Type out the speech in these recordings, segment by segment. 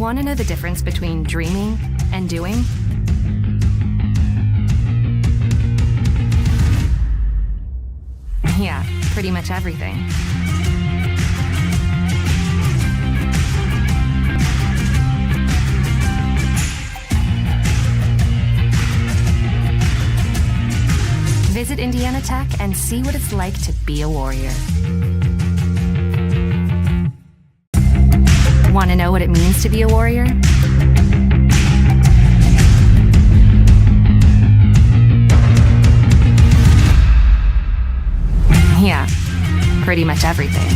Want to know the difference between dreaming and doing? Yeah, pretty much everything. Visit Indiana Tech and see what it's like to be a warrior. Want to know what it means to be a warrior? Yeah, pretty much everything.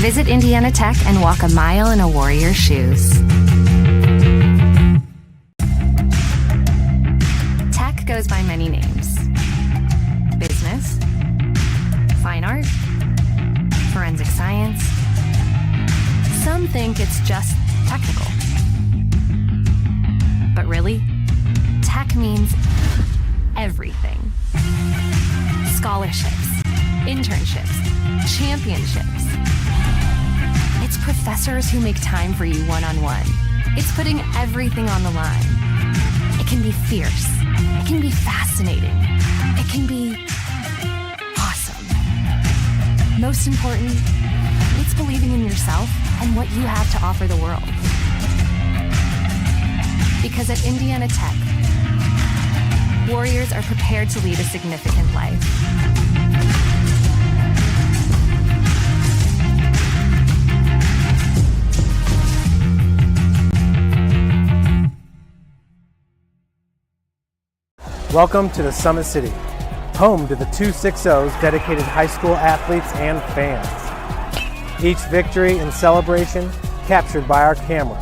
Visit Indiana Tech and walk a mile in a warrior's shoes. Tech goes by many names. Business, fine art, forensic science. Some think it's just technical. But really, tech means everything. Scholarships, internships, championships. It's professors who make time for you one-on-one. It's putting everything on the line. It can be fierce. It can be fascinating. It can be awesome. Most important, it's believing in yourself and what you have to offer the world. Because at Indiana Tech, warriors are prepared to lead a significant life. Welcome to the Summit City, home to the 260's dedicated high school athletes and fans. Each victory and celebration captured by our camera.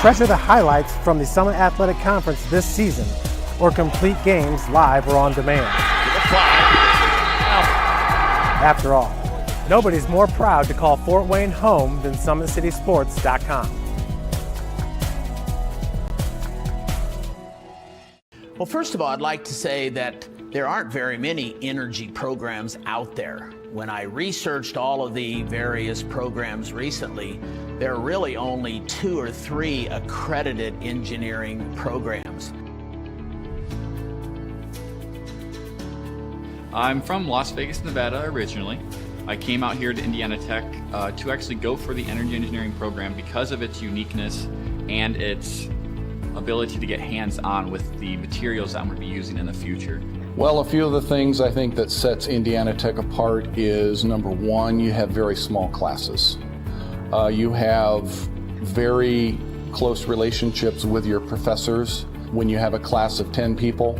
Treasure the highlights from the Summit Athletic Conference this season, or complete games live or on demand. After all, nobody's more proud to call Fort Wayne home than SummitCitySports.com. Well, first of all, I'd like to say that there aren't very many energy programs out there. When I researched all of the various programs recently, there are really only 2 or 3 accredited engineering programs. I'm from Las Vegas, Nevada originally. I came out here to Indiana Tech to actually go for the energy engineering program because of its uniqueness and its ability to get hands-on with the materials that I'm going to be using in the future. Well, a few of the things I think that sets Indiana Tech apart is, number one, you have very small classes. You have very close relationships with your professors. When you have a class of 10 people,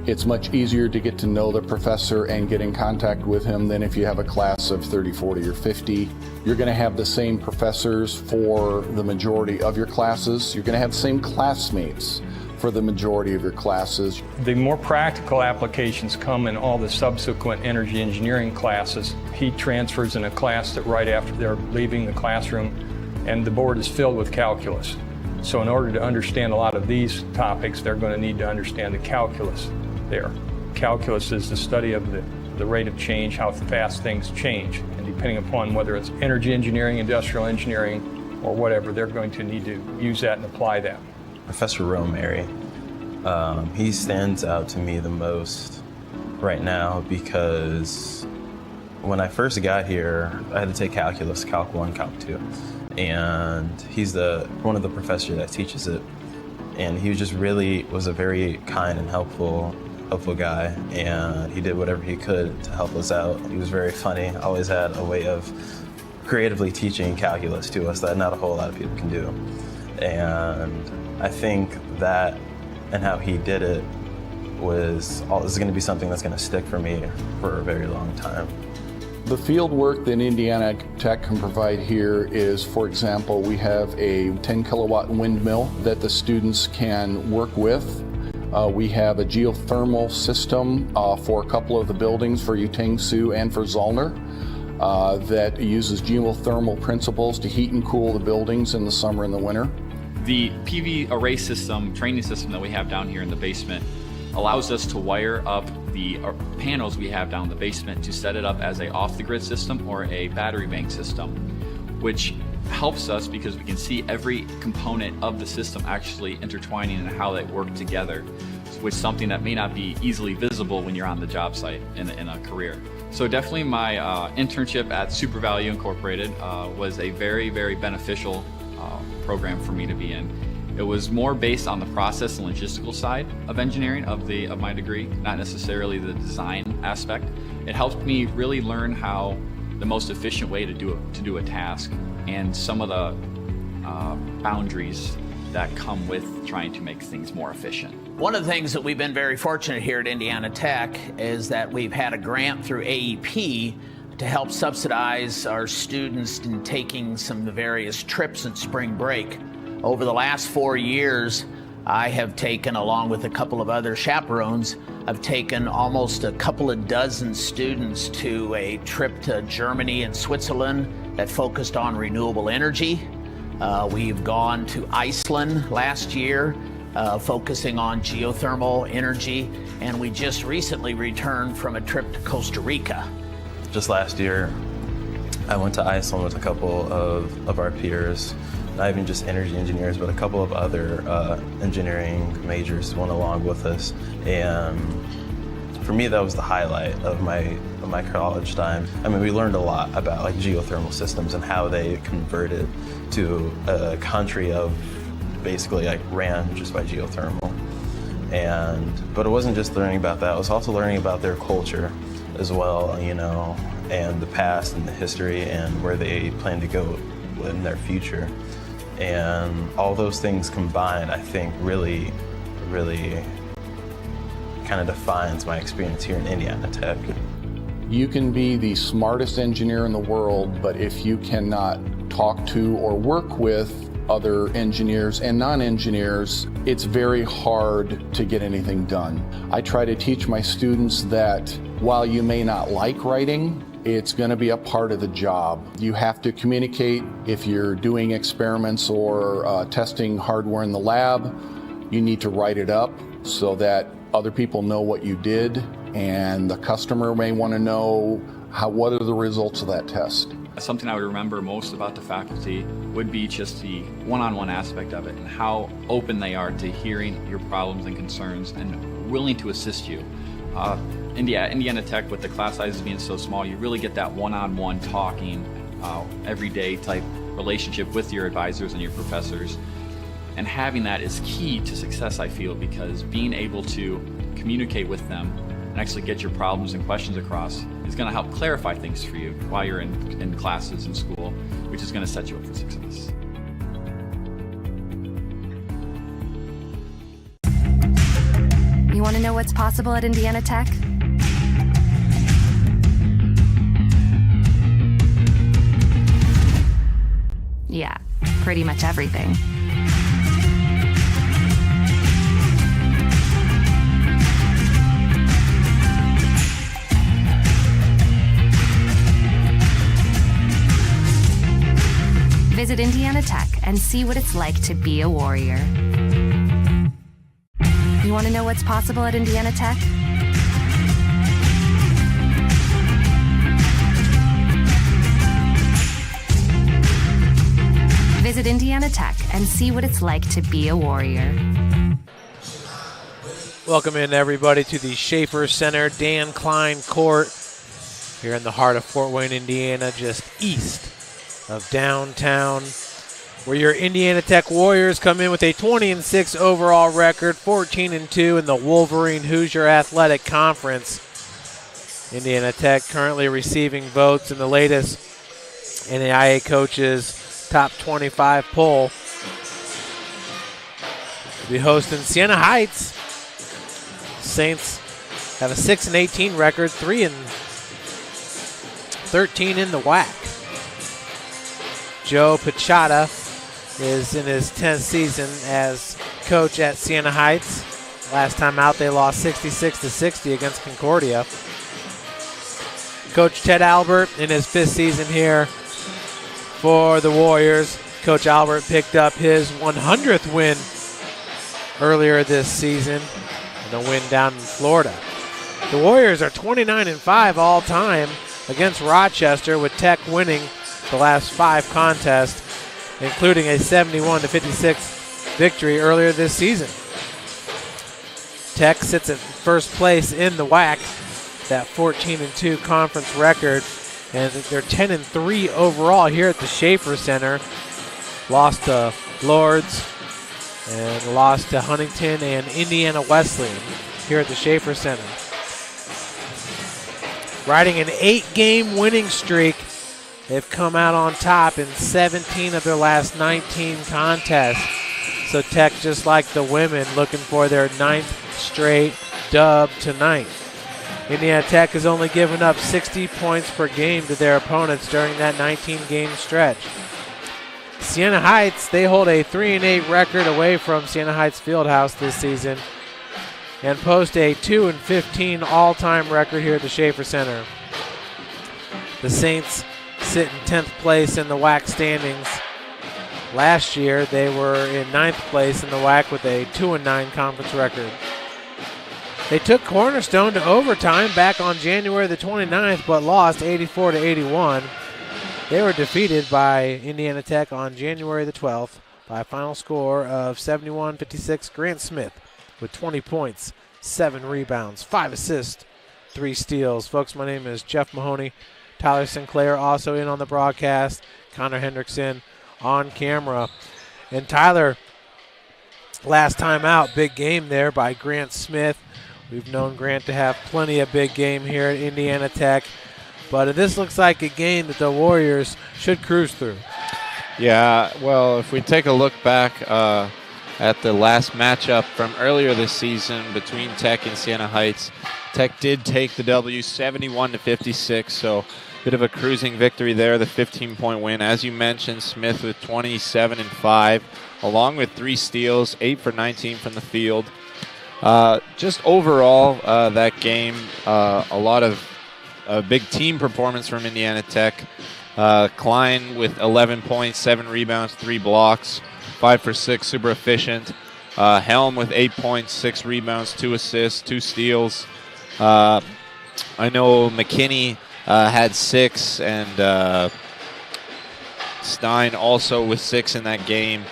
it's much easier to get to know the professor and get in contact with him than if you have a class of 30, 40, or 50. You're going to have the same professors for the majority of your classes. You're going to have the same classmates for the majority of your classes. The more practical applications come in all the subsequent energy engineering classes. Heat transfers in a class that right after they're leaving the classroom, and the board is filled with calculus. So in order to understand a lot of these topics, they're going to need to understand the calculus there. Calculus is the study of the rate of change, how fast things change. And depending upon whether it's energy engineering, industrial engineering, or whatever, they're going to need to use that and apply that. Professor Romary, he stands out to me the most right now because when I first got here, I had to take calculus, Calc 1, Calc 2. And he's one of the professors that teaches it. And he was a very kind and helpful guy, and he did whatever he could to help us out. He was very funny, always had a way of creatively teaching calculus to us that not a whole lot of people can do. And I think that and how he did it is going to be something that's going to stick for me for a very long time. The field work that Indiana Tech can provide here is, for example, we have a 10 kilowatt windmill that the students can work with. We have a geothermal system for a couple of the buildings for Utang-Sioux and for Zollner that uses geothermal principles to heat and cool the buildings in the summer and the winter. The PV array system, training system that we have down here in the basement allows us to wire up the panels we have down in the basement to set it up as a off-the-grid system or a battery bank system, which helps us because we can see every component of the system actually intertwining and how they work together, which is something that may not be easily visible when you're on the job site in a career. So definitely my internship at Super Value Incorporated was a very, very beneficial program for me to be in. It was more based on the process and logistical side of engineering of my degree, not necessarily the design aspect. It helped me really learn how the most efficient way to do a task and some of the boundaries that come with trying to make things more efficient. One of the things that we've been very fortunate here at Indiana Tech is that we've had a grant through AEP to help subsidize our students in taking some of the various trips in spring break. Over the last 4 years, I have taken, along with a couple of other chaperones, I've taken almost a couple of dozen students to a trip to Germany and Switzerland that focused on renewable energy. We've gone to Iceland last year, focusing on geothermal energy, and we just recently returned from a trip to Costa Rica. Just last year, I went to Iceland with a couple of our peers, not even just energy engineers, but a couple of other engineering majors went along with us. And for me, that was the highlight of my college time. I mean, we learned a lot about like geothermal systems and how they converted to a country of basically like ran just by geothermal. But it wasn't just learning about that, it was also learning about their culture as well, you know, and the past and the history and where they plan to go in their future. And all those things combined, I think, really kind of defines my experience here in Indiana Tech. You can be the smartest engineer in the world, but if you cannot talk to or work with other engineers and non-engineers, it's very hard to get anything done. I try to teach my students that while you may not like writing, it's going to be a part of the job. You have to communicate. If you're doing experiments or testing hardware in the lab, you need to write it up so that other people know what you did, and the customer may want to know what are the results of that test. Something I would remember most about the faculty would be just the one-on-one aspect of it and how open they are to hearing your problems and concerns and willing to assist you. Indiana Tech, with the class sizes being so small, you really get that one-on-one talking, everyday type relationship with your advisors and your professors. And having that is key to success, I feel, because being able to communicate with them and actually get your problems and questions across is going to help clarify things for you while you're in classes in school, which is going to set you up for success. You want to know what's possible at Indiana Tech? Yeah, pretty much everything. Visit Indiana Tech and see what it's like to be a warrior. You want to know what's possible at Indiana Tech? Visit Indiana Tech and see what it's like to be a warrior. Welcome in, everybody, to the Schaefer Center Dan Klein Court here in the heart of Fort Wayne, Indiana, just east of downtown, where your Indiana Tech Warriors come in with a 20-6 overall record, 14-2 in the Wolverine Hoosier Athletic Conference. Indiana Tech currently receiving votes in the latest NAIA Coaches Top 25 poll. We'll be hosting Siena Heights. Saints have a 6-18 record, 3-13 in the WAC. Joe Pichata is in his 10th season as coach at Siena Heights. Last time out, they lost 66-60 against Concordia. Coach Ted Albert in his 5th season here for the Warriors, Coach Albert picked up his 100th win earlier this season in a win down in Florida. The Warriors are 29-5 all time against Rochester, with Tech winning the last 5 contests, including a 71-56 victory earlier this season. Tech sits at first place in the WAC, that 14-2 conference record, and they're 10-3 overall here at the Schaefer Center. Lost to Lords and lost to Huntington and Indiana Wesleyan here at the Schaefer Center. Riding an 8-game winning streak, they've come out on top in 17 of their last 19 contests. So Tech, just like the women, looking for their 9th straight dub tonight. Indiana Tech has only given up 60 points per game to their opponents during that 19-game stretch. Siena Heights, they hold a 3-8 record away from Siena Heights Fieldhouse this season and post a 2-15 all-time record here at the Schaefer Center. The Saints sit in 10th place in the WAC standings. Last year, they were in 9th place in the WAC with a 2-9 conference record. They took Cornerstone to overtime back on January the 29th, but lost 84-81. They were defeated by Indiana Tech on January the 12th by a final score of 71-56. Grant Smith with 20 points, 7 rebounds, 5 assists, 3 steals. Folks, my name is Jeff Mahoney. Tyler Sinclair also in on the broadcast. Connor Hendrickson on camera. And Tyler, last time out, big game there by Grant Smith. We've known Grant to have plenty of big game here at Indiana Tech. But this looks like a game that the Warriors should cruise through. Yeah, well, if we take a look back at the last matchup from earlier this season between Tech and Siena Heights, Tech did take the W 71-56, so a bit of a cruising victory there, the 15-point win. As you mentioned, Smith with 27-5, along with 3 steals, 8 for 19 from the field. Just overall, that game, a lot of a big team performance from Indiana Tech. Klein with 11 points, 7 rebounds, 3 blocks, 5 for 6, super efficient. Helm with 8 points, 6 rebounds, 2 assists, 2 steals. I know McKinney had 6, and Stein also with 6 in that game.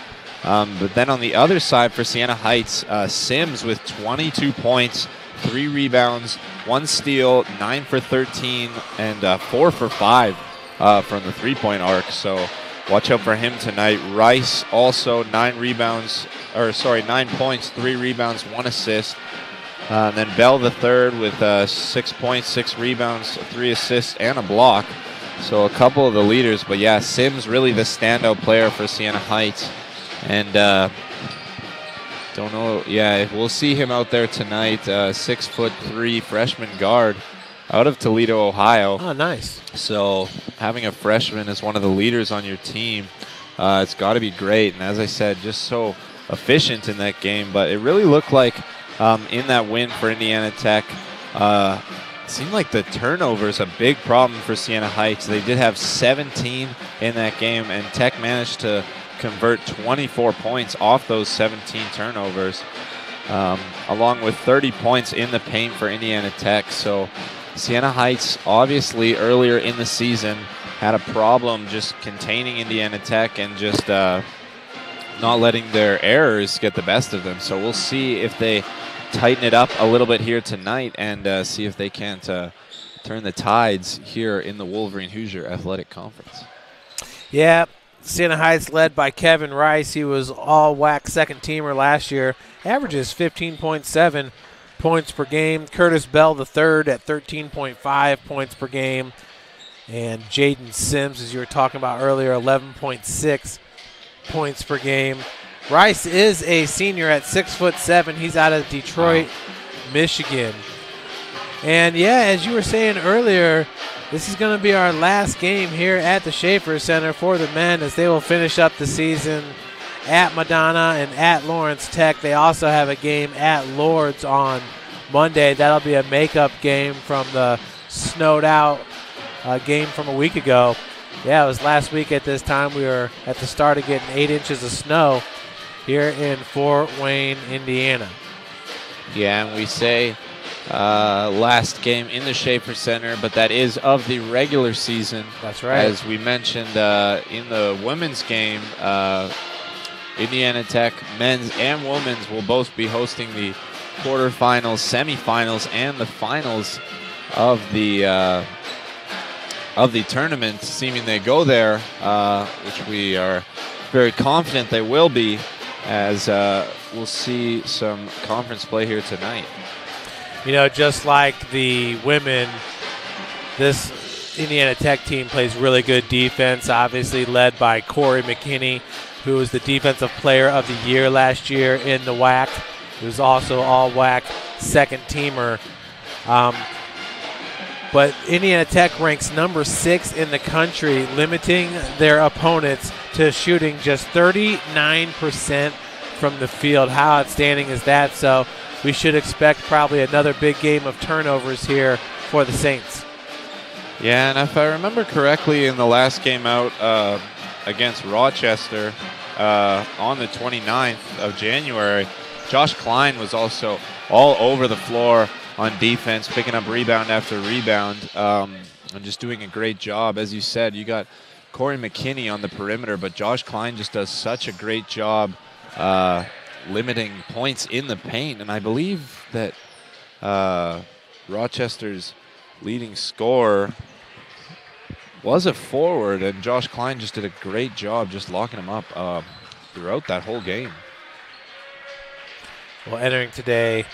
But then on the other side for Siena Heights, Sims with 22 points, 3 rebounds, 1 steal, 9 for 13, and 4 for 5 from the three-point arc. So watch out for him tonight. Rice also 9 points, 3 rebounds, 1 assist. And then Bell the third with 6 points, 6 rebounds, 3 assists, and a block. So a couple of the leaders. But yeah, Sims really the standout player for Siena Heights. And don't know. Yeah, we'll see him out there tonight. 6'3" freshman guard out of Toledo, Ohio. Oh, nice. So having a freshman as one of the leaders on your team, it's got to be great. And as I said, just so efficient in that game. But it really looked like in that win for Indiana Tech, it seemed like the turnover is a big problem for Siena Heights. They did have 17 in that game, and Tech managed to convert 24 points off those 17 turnovers, along with 30 points in the paint for Indiana Tech. So Siena Heights, obviously earlier in the season, had a problem just containing Indiana Tech and just not letting their errors get the best of them. So we'll see if they tighten it up a little bit here tonight and see if they can't turn the tides here in the Wolverine Hoosier Athletic Conference. Yeah. Siena Heights led by Kevin Rice. He was all WAC second teamer last year. Averages 15.7 points per game. Curtis Bell the third at 13.5 points per game. And Jaden Sims, as you were talking about earlier, 11.6 points per game. Rice is a senior at 6'7". He's out of Detroit, Michigan. And yeah, as you were saying earlier, this is going to be our last game here at the Schaefer Center for the men, as they will finish up the season at Madonna and at Lawrence Tech. They also have a game at Lourdes on Monday. That'll be a makeup game from the snowed out game from a week ago. Yeah, it was last week at this time. We were at the start of getting 8 inches of snow here in Fort Wayne, Indiana. Yeah, and we say last game in the Schaefer Center, but that is of the regular season. That's right. As we mentioned in the women's game, Indiana Tech men's and women's will both be hosting the quarterfinals, semifinals, and the finals of the tournament, seeming they go there, which we are very confident they will be, as we'll see some conference play here tonight. You know, just like the women, this Indiana Tech team plays really good defense, obviously led by Corey McKinney, who was the Defensive Player of the Year last year in the WAC. He was also all-WAC second teamer. But Indiana Tech ranks number 6 in the country, limiting their opponents to shooting just 39% from the field. How outstanding is that? So we should expect probably another big game of turnovers here for the Saints. Yeah, and if I remember correctly, in the last game out against Rochester on the 29th of January, Josh Klein was also all over the floor on defense, picking up rebound after rebound, and just doing a great job. As you said, you got Corey McKinney on the perimeter, but Josh Klein just does such a great job limiting points in the paint. And I believe that Rochester's leading scorer was a forward, and Josh Klein just did a great job just locking him up throughout that whole game. Well, entering today,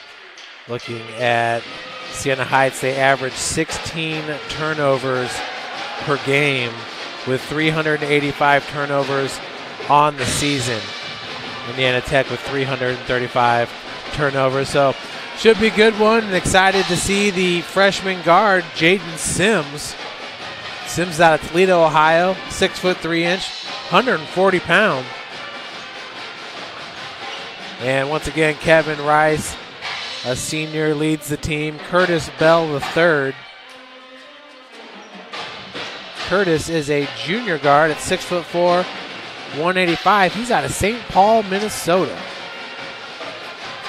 looking at Siena Heights, they average 16 turnovers per game with 385 turnovers on the season. Indiana Tech with 335 turnovers. So should be a good one, and excited to see the freshman guard, Jaden Sims. Sims out of Toledo, Ohio, 6'3", 140 pounds. And once again, Kevin Rice, a senior, leads the team. Curtis Bell III. Curtis is a junior guard at 6'4", 185. He's out of St. Paul, Minnesota.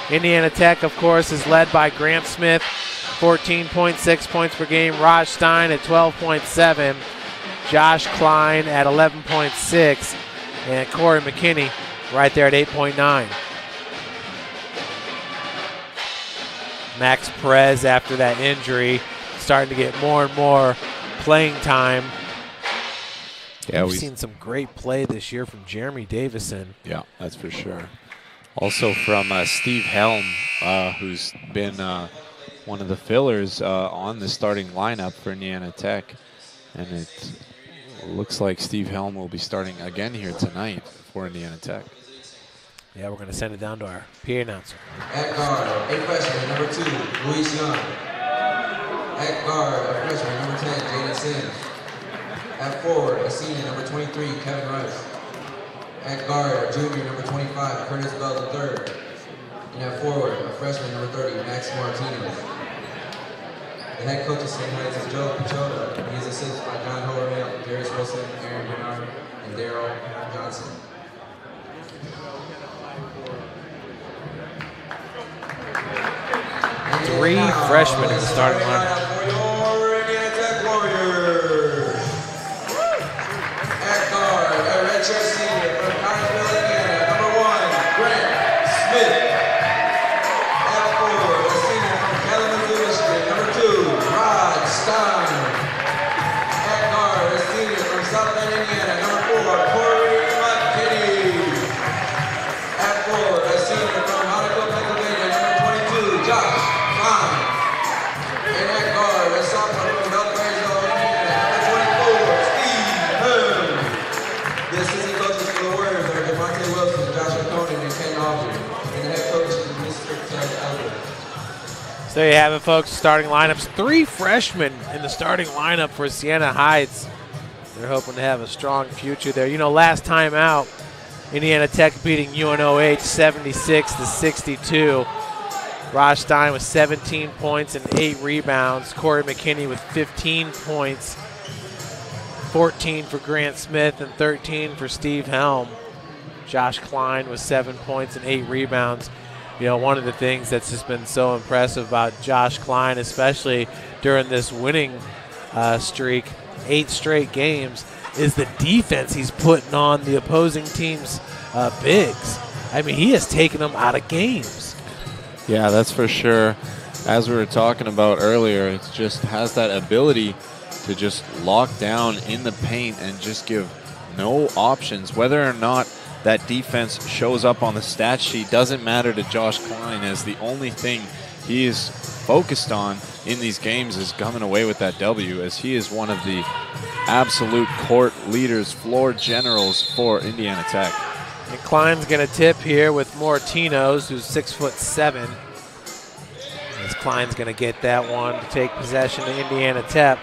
Indiana Tech, of course, is led by Grant Smith, 14.6 points per game. Raj Stein at 12.7. Josh Klein at 11.6. And Corey McKinney right there at 8.9. Max Perez, after that injury, starting to get more and more playing time. Yeah, we've seen some great play this year from Jeremy Davison. Yeah, that's for sure. Also from Steve Helm, who's been one of the fillers on the starting lineup for Indiana Tech. And it looks like Steve Helm will be starting again here tonight for Indiana Tech. Yeah, we're going to send it down to our PA announcer. At guard, a freshman, number 2, Luis Young. At guard, a freshman, number 10, Jaden Sims. At forward, a senior, number 23, Kevin Rice. At guard, a junior, number 25, Curtis Bell III. And at forward, a freshman, number 30, Max Martinez. The head coach of St. Heights is Joe Pichota. He is assisted by John Hovermail, Darius Wilson, Aaron Bernard, and Daryl Johnson. Three freshmen in the starting lineup. For your Indiana Tech Warriors. At guard, a redshirt senior from Connersville, Indiana, number 1, Grant Smith. At forward, a senior from Kalamazoo, Michigan, number 2, Rod Stein. At guard, a senior from South Bend, Indiana, number 4, Corey McKinney. At forward, a senior from Monaco, Pennsylvania, number 22, Josh Klein. And at guard, a sophomore from Valparaiso, Indiana, number 24, Steve Helm. The assistant coaches for the Warriors are Devontae Wilson, Joshua Conan, and Ken Aubrey. And the head coach is Mr. Ted Elder. So there you have it, folks. Starting lineups. 3 freshmen in the starting lineup for Siena Heights. They're hoping to have a strong future there. You know, last time out, Indiana Tech beating UNOH 76-62. Raj Stein with 17 points and 8 rebounds. Corey McKinney with 15 points 14 for Grant Smith and 13 for Steve Helm. Josh Klein with 7 points and 8 rebounds. You know, one of the things that's just been so impressive about Josh Klein, especially during this winning streak, 8 straight games, is the defense he's putting on the opposing team's bigs. I mean, he has taken them out of games. Yeah, that's for sure. As we were talking about earlier, it just has that ability to just lock down in the paint and just give no options. Whether or not that defense shows up on the stat sheet doesn't matter to Josh Klein, as the only thing he is focused on in these games is coming away with that W, as he is one of the absolute court leaders, floor generals for Indiana Tech. And Klein's going to tip here with Mortinos, who's 6'7". As Klein's going to get that one to take possession to Indiana Tech.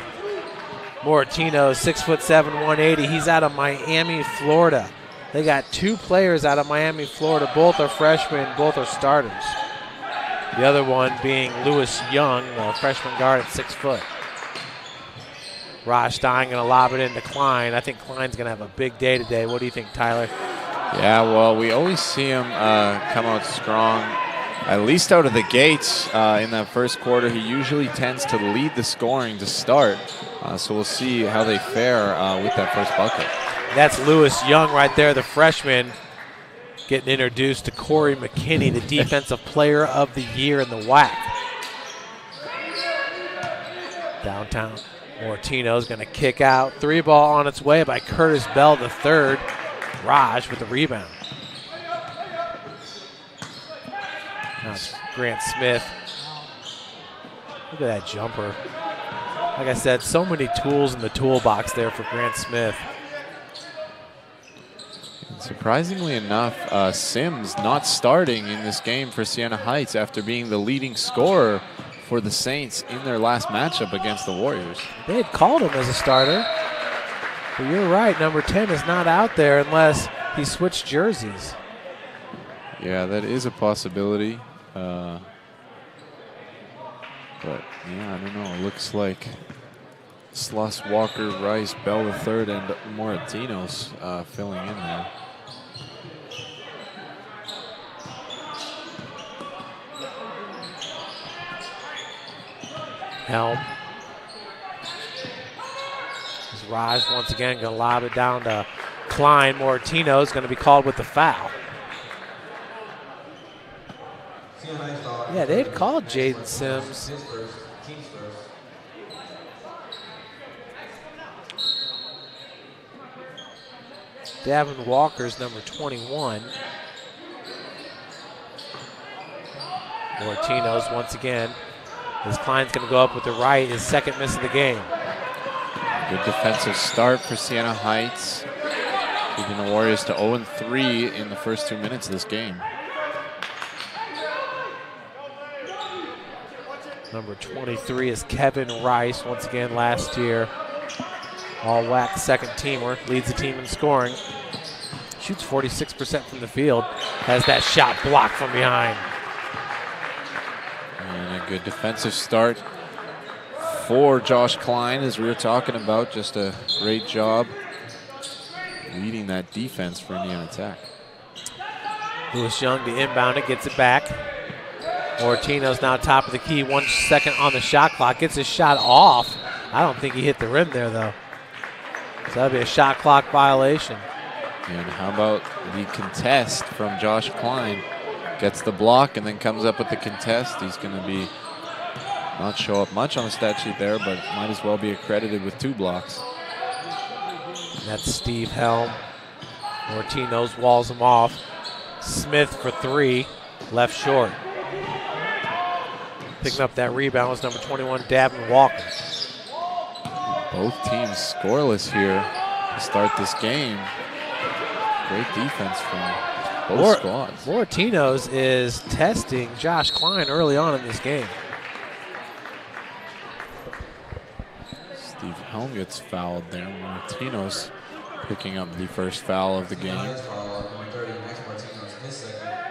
Mortinos, 6'7", 180. He's out of Miami, Florida. They got 2 players out of Miami, Florida. Both are freshmen, both are starters. The other one being Lewis Young, a freshman guard at 6 foot. Raj Stein going to lob it into Klein. I think Klein's going to have a big day today. What do you think, Tyler? Yeah, well, we always see him come out strong, at least out of the gates in that first quarter. He usually tends to lead the scoring to start, so we'll see how they fare with that first bucket. That's Lewis Young right there, the freshman, getting introduced to Corey McKinney, the Defensive Player of the Year in the WAC. Downtown, Mortino's going to kick out. 3-ball on its way by Curtis Bell III. Raj with the rebound. Now it's Grant Smith. Look at that jumper. Like I said, so many tools in the toolbox there for Grant Smith. Surprisingly enough, Sims not starting in this game for Siena Heights after being the leading scorer for the Saints in their last matchup against the Warriors. They had called him as a starter. But you're right, number 10 is not out there unless he switched jerseys. Yeah, that is a possibility. But, yeah, I don't know. It looks like Sluss, Walker, Rice, Bell III, and Moratinos filling in there. Helm. Raj once again going to lob it down to Klein. Mortino is going to be called with the foul. Yeah, they'd called Jaden Sims. Davin Walker's number 21. Mortino's once again. As Klein's going to go up with the right, his second miss of the game. Good defensive start for Siena Heights, keeping the Warriors to 0-3 in the first 2 minutes of this game. Number 23 is Kevin Rice, once again last year. All WAC second teamer, leads the team in scoring. Shoots 46% from the field, has that shot blocked from behind. And a good defensive start for Josh Klein, as we were talking about. Just a great job leading that defense for Indiana Tech. Lewis Young to inbound it, gets it back. Mortino's now top of the key, 1 second on the shot clock. Gets his shot off. I don't think he hit the rim there, though. So that'd be a shot clock violation. And how about the contest from Josh Klein? Gets the block and then comes up with the contest. He's going to be not show up much on the stat sheet there, but might as well be accredited with 2 blocks. That's Steve Helm. Mortino's walls him off. Smith for 3, left short. Picking up that rebound was number 21, Davin Walker. Both teams scoreless here to start this game. Great defense from both squads. Mortino's is testing Josh Klein early on in this game. Steve Helm gets fouled there. Mortino's picking up the first foul of the game.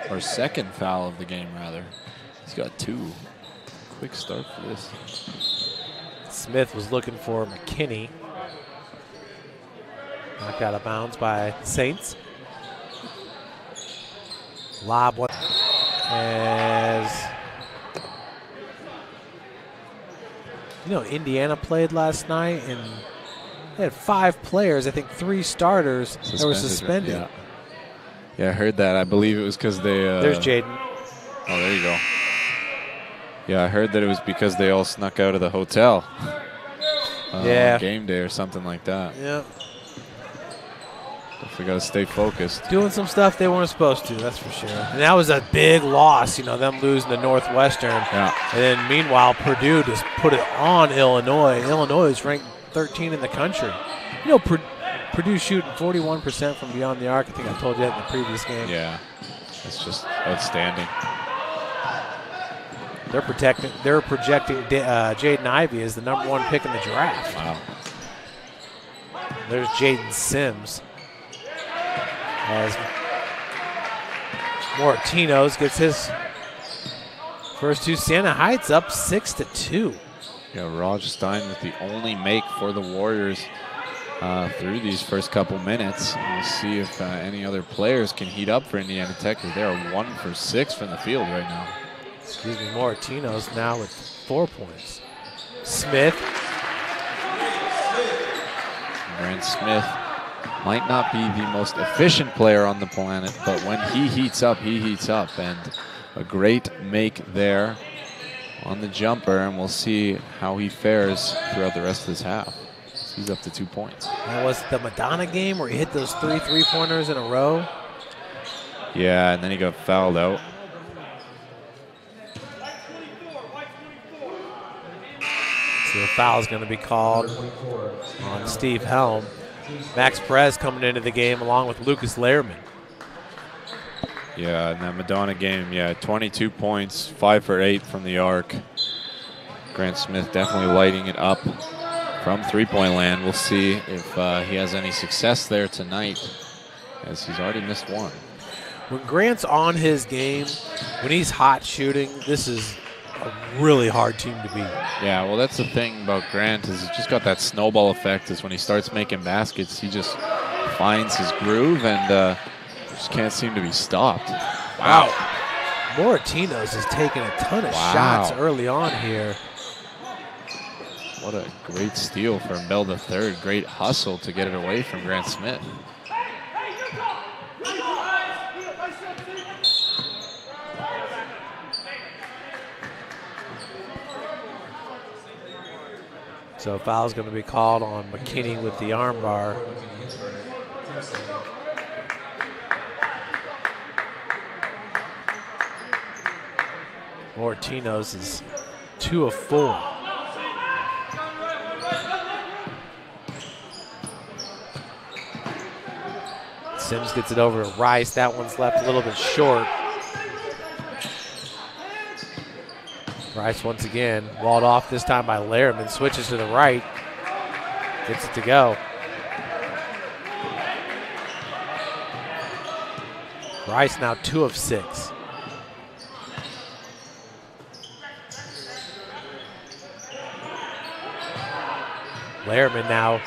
Or second foul of the game, rather. He's got 2. Quick start for this. Smith was looking for McKinney. Knocked out of bounds by Saints. Lob one as Indiana played last night and they had 5 players, I think 3 starters that were suspended. Yeah, I heard that. I believe it was because they. There's Jaden. Oh, there you go. Yeah, I heard that it was because they all snuck out of the hotel. On game day or something like that. Yeah. Definitely got to stay focused. Doing some stuff they weren't supposed to, that's for sure. And that was a big loss, them losing to Northwestern. Yeah. And then meanwhile, Purdue just put it on Illinois. Illinois is ranked 13 in the country. Purdue shooting 41% from beyond the arc. I think I told you that in the previous game. Yeah, it's just outstanding. They're projecting Jaden Ivey as the #1 pick in the draft. Wow. There's Jaden Sims. As Moratinos gets his first 2. Siena Heights up 6-2. Yeah, Raj Stein with the only make for the Warriors through these first couple minutes. We'll see if any other players can heat up for Indiana Tech, because they are 1 for 6 from the field right now. Moratinos now with 4 points. Smith. Grant Smith might not be the most efficient player on the planet, but when he heats up, he heats up. And a great make there on the jumper, and we'll see how he fares throughout the rest of this half. He's up to 2 points. That was the Madonna game where he hit those 3 3-pointers in a row. Yeah, and then he got fouled out. So the foul is going to be called on Steve Helm. Max Perez coming into the game along with Lucas Lehrman. Yeah, in that Madonna game, 22 points, 5 for 8 from the arc. Grant Smith definitely lighting it up from three-point land. We'll see if he has any success there tonight, as he's already missed 1. When Grant's on his game, when he's hot shooting, this is a really hard team to beat. Yeah, well, that's the thing about Grant, is he's just got that snowball effect. Is when he starts making baskets, he just finds his groove and just can't seem to be stopped. Wow. Moratinos is taking a ton of shots early on here. What a great steal from Bell III. Great hustle to get it away from Grant Smith. So foul's going to be called on McKinney with the arm bar. Moratinos is 2 of 4. Sims gets it over to Rice. That one's left a little bit short. Rice once again walled off, this time by Lehrman. Switches to the right. Gets it to go. Rice now 2 of 6. Lehrman now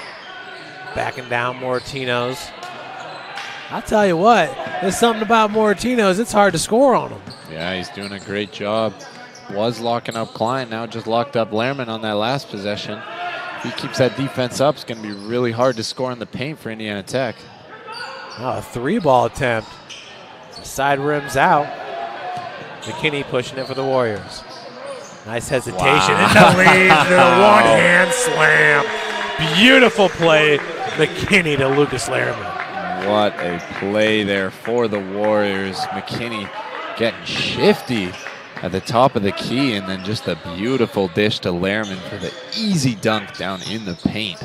backing down Moratinos. I'll tell you what, there's something about Moratinos, it's hard to score on him. Yeah, he's doing a great job. Was locking up Klein, now just locked up Lehrman on that last possession. If he keeps that defense up, it's going to be really hard to score in the paint for Indiana Tech. Oh, a 3-ball attempt. The side rim's out. McKinney pushing it for the Warriors. Nice hesitation. And the lead to the one-hand slam. Beautiful play, McKinney to Lucas Lehrman. What a play there for the Warriors. McKinney getting shifty at the top of the key, and then just a beautiful dish to Lehrman for the easy dunk down in the paint.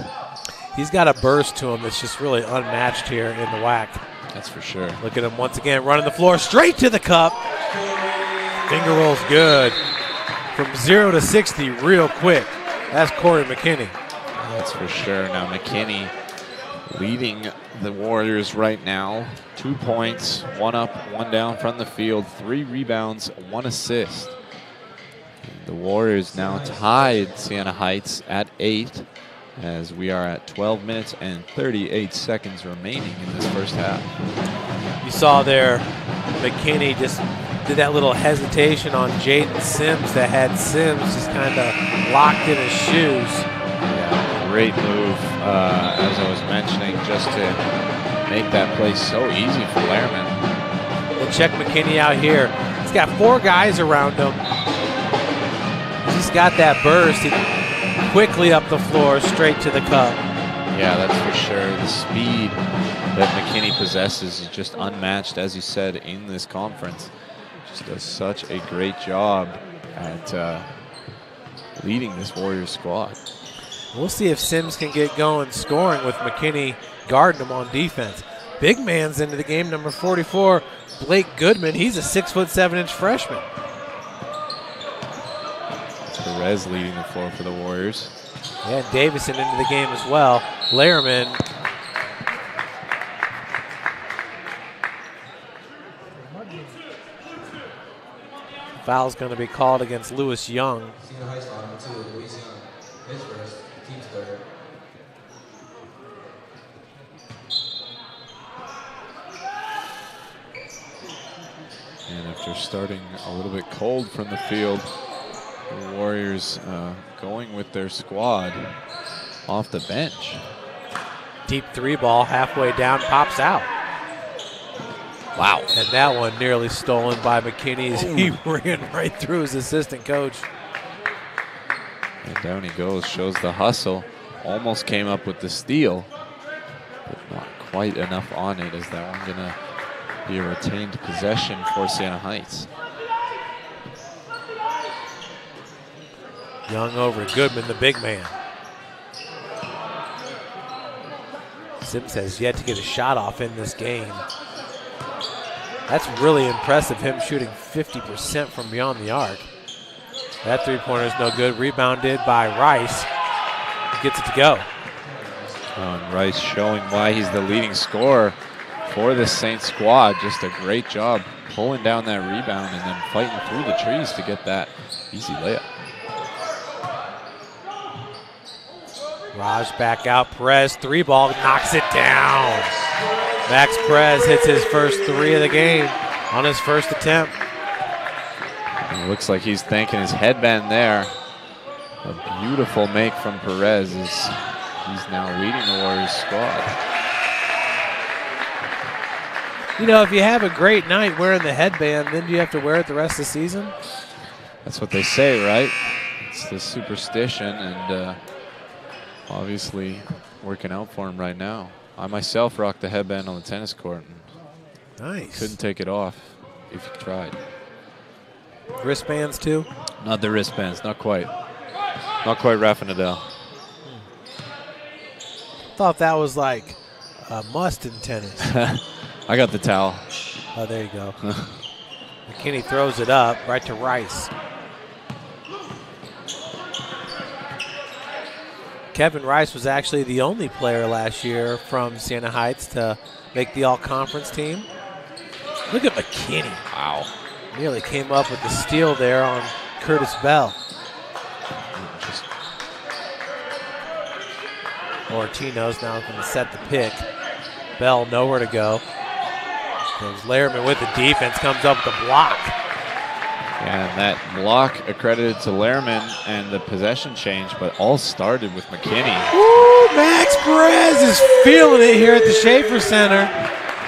He's got a burst to him that's just really unmatched here in the WAC. That's for sure. Look at him once again running the floor straight to the cup. Finger rolls good. From 0 to 60 real quick. That's Corey McKinney. That's for sure. Now McKinney leading the Warriors right now. 2 points, 1 up, 1 down from the field, 3 rebounds, 1 assist. The Warriors now tied Siena Heights at 8 as we are at 12 minutes and 38 seconds remaining in this first half. You saw there, McKinney just did that little hesitation on Jaden Sims that had Sims just kind of locked in his shoes. Yeah, great move, as I was mentioning, just to make that play so easy for Lehrman. We'll check McKinney out here. He's got 4 guys around him. He's got that burst. He quickly up the floor, straight to the cup. Yeah, that's for sure. The speed that McKinney possesses is just unmatched, as you said, in this conference. Just does such a great job at leading this Warriors squad. We'll see if Sims can get going scoring with McKinney guarding him on defense. Big man's into the game, number 44, Blake Goodman. He's a 6'7" freshman. Perez leading the floor for the Warriors. Yeah, Davison into the game as well. Lehrman. Foul's going to be called against Lewis Young. Siena Heights foul number 2, Lewis Young. His first, team's third. And after starting a little bit cold from the field, the Warriors going with their squad off the bench. Deep 3 ball halfway down, pops out. Wow. And that one nearly stolen by McKinney as he ran right through his assistant coach. And down he goes, shows the hustle. Almost came up with the steal, but not quite enough on it. Is that one gonna be a retained possession for Siena Heights? Young over Goodman, the big man. Sims has yet to get a shot off in this game. That's really impressive, him shooting 50% from beyond the arc. That 3-pointer is no good. Rebounded by Rice. He gets it to go. And Rice showing why he's the leading scorer for this Saints squad. Just a great job pulling down that rebound and then fighting through the trees to get that easy layup. Raj back out. Perez, 3-ball, knocks it down. Max Perez hits his first 3 of the game on his first attempt. It looks like he's thanking his headband there. A beautiful make from Perez as he's now leading the Warriors squad. You know, if you have a great night wearing the headband, then do you have to wear it the rest of the season? That's what they say, right? It's the superstition, and obviously working out for him right now. I myself rocked the headband on the tennis court. And nice. Couldn't take it off if you tried. Wristbands too? Not the wristbands, not quite. Not quite Rafa Nadal. Thought that was like a must in tennis. I got the towel. Oh, there you go. McKinney throws it up right to Rice. Kevin Rice was actually the only player last year from Siena Heights to make the all-conference team. Look at McKinney. Wow. Nearly came up with the steal there on Curtis Bell. Ortino's now going to set the pick. Bell nowhere to go. Goes Lehrman with the defense, comes up with the block. Yeah, and that block accredited to Lehrman and the possession change, but all started with McKinney. Woo, Max Perez is feeling it here at the Schaefer Center.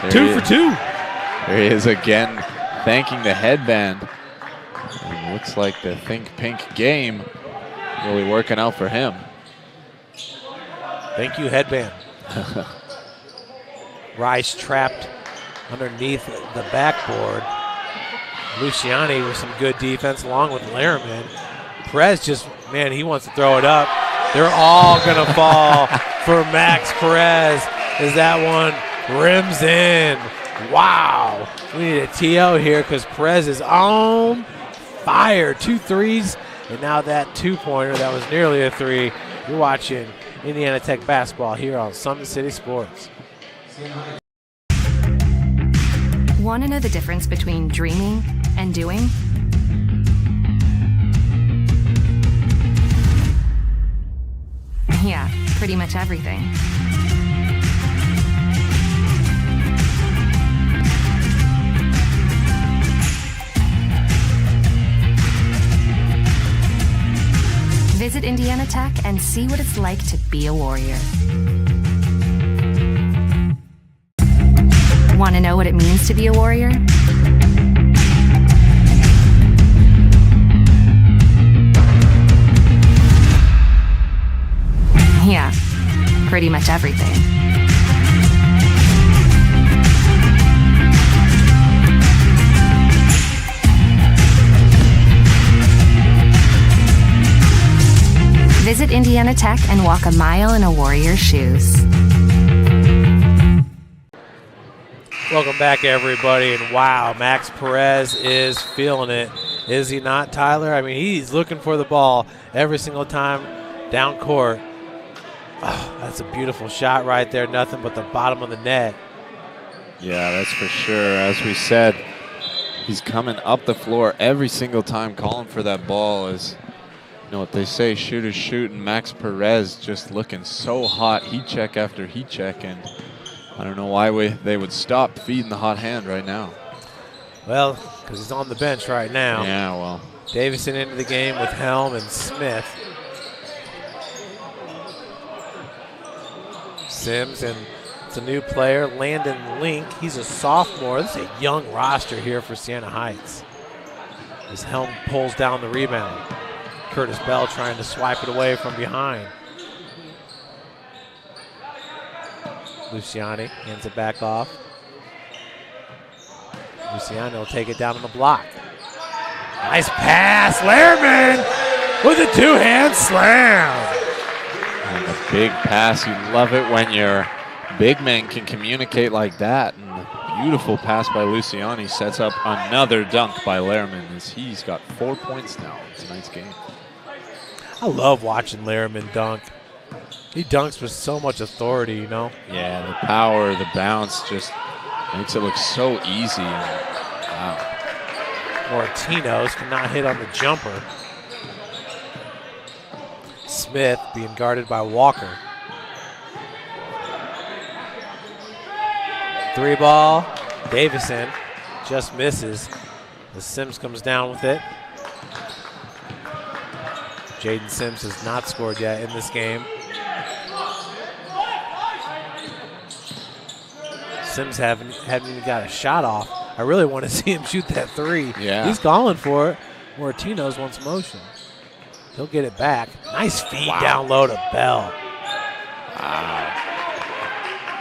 There 2 for 2. There he is again, thanking the headband. And looks like the Think Pink game really working out for him. Thank you, headband. Rice trapped underneath the backboard. Luciani with some good defense along with Lehrman. Perez just, man, he wants to throw it up. They're all going to fall for Max Perez as that one rims in. Wow. We need a TO here because Perez is on fire. 2 threes, and now that 2-pointer that was nearly a 3. You're watching Indiana Tech basketball here on Summit City Sports. Want to know the difference between dreaming and doing? Yeah, pretty much everything. Visit Indiana Tech and see what it's like to be a Warrior. Want to know what it means to be a Warrior? Yeah, pretty much everything. Visit Indiana Tech and walk a mile in a Warrior's shoes. Welcome back, everybody. And wow, Max Perez is feeling it. Is he not, Tyler? I mean, he's looking for the ball every single time down court. Oh, that's a beautiful shot right there. Nothing but the bottom of the net. Yeah, that's for sure. As we said, he's coming up the floor every single time calling for that ball. Is, you know what they say, shooters shoot, and Max Perez just looking so hot, heat check after heat check, and I don't know why they would stop feeding the hot hand right now. Well, because he's on the bench right now. Yeah, well. Davison into the game with Helm and Smith. Sims, and it's a new player, Landon Link. He's a sophomore. This is a young roster here for Siena Heights. As Helm pulls down the rebound. Curtis Bell trying to swipe it away from behind. Luciani hands it back off. Luciani will take it down on the block. Nice pass, Lehrman with a two-hand slam. And a big pass. You love it when your big men can communicate like that. And a beautiful pass by Luciani sets up another dunk by Lehrman as he's got 4 points now in tonight's game. I love watching Lehrman dunk. He dunks with so much authority, you know? Yeah, the power, the bounce just makes it look so easy. Wow. Moratinos cannot hit on the jumper. Smith being guarded by Walker. Three ball, Davison just misses. The Sims comes down with it. Jaden Sims has not scored yet in this game. Sims haven't even got a shot off. I really want to see him shoot that three. Yeah. He's calling for it. Moratinos wants motion. He'll get it back. Nice feed down low to Bell. Wow.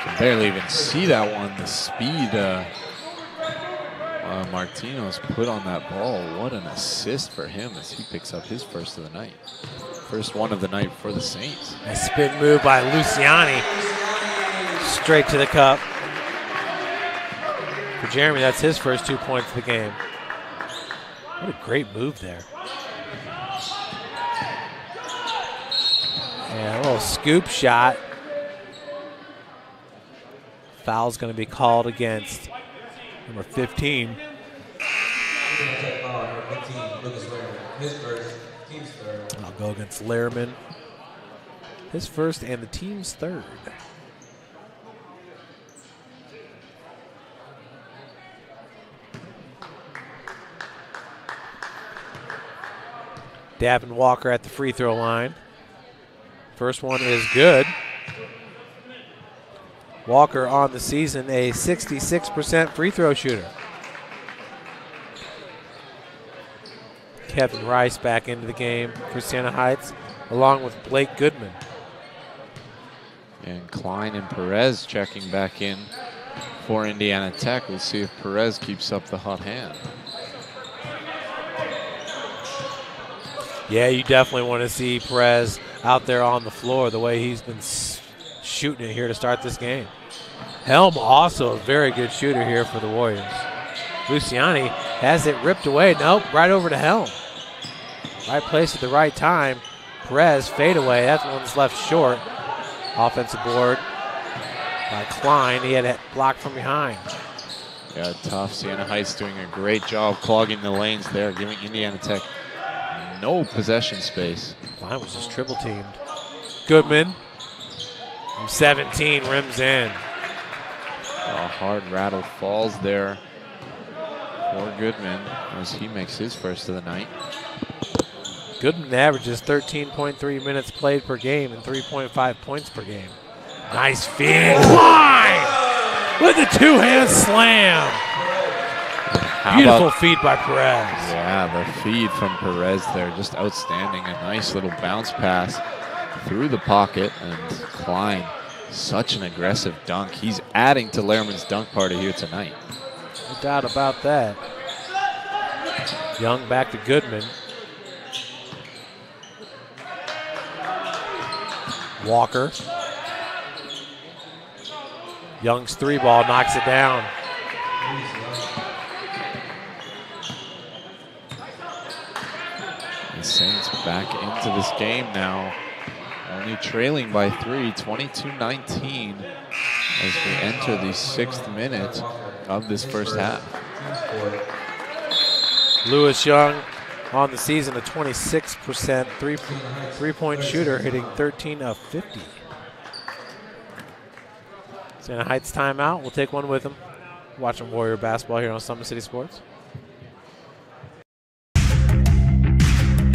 Can barely even see that one. The speed Martino's put on that ball. What an assist for him as he picks up his first of the night. First one of the night for the Saints. A spin move by Luciani. Straight to the cup. For Jeremy, that's his first 2 points of the game. What a great move there. And a little scoop shot. Foul's going to be called against number 15. I'll go against Lehrman. His first and the team's third. Davin Walker at the free throw line. First one is good. Walker on the season, a 66% free throw shooter. Kevin Rice back into the game for Siena Heights, along with Blake Goodman. And Klein and Perez checking back in for Indiana Tech. We'll see if Perez keeps up the hot hand. Yeah, you definitely want to see Perez out there on the floor the way he's been shooting it here to start this game. Helm also a very good shooter here for the Warriors. Luciani has it ripped away. Nope, right over to Helm. Right place at the right time. Perez fade away. That one's left short. Offensive board by Klein. He had it blocked from behind. Yeah, tough. Siena Heights doing a great job clogging the lanes there, giving Indiana Tech no possession space. Klein was just triple teamed. Goodman From 17, rims in. A hard rattle falls there for Goodman as he makes his first of the night. Goodman averages 13.3 minutes played per game and 3.5 points per game. Nice feed. Line! With a two-hand slam. Beautiful feed by Perez. Yeah, the feed from Perez there, just outstanding. A nice little bounce pass through the pocket, and Klein, such an aggressive dunk. He's adding to Lehrman's dunk party here tonight. No doubt about that. Young back to Goodman. Walker. Young's three ball knocks it down. The Saints back into this game now, only trailing by 3, 22-19, as we enter the 6th minute of this first half. Lewis Young on the season, a 26% three-point shooter, hitting 13 of 50. Siena Heights timeout. We'll take one with them. Watching Warrior basketball here on Summit City Sports.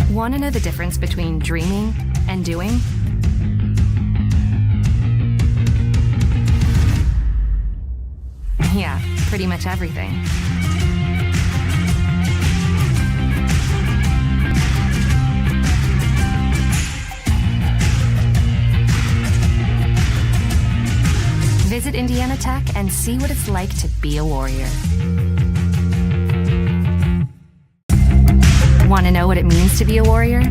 Want to know the difference between dreaming and doing? Yeah, pretty much everything. Visit Indiana Tech and see what it's like to be a Warrior. Want to know what it means to be a Warrior?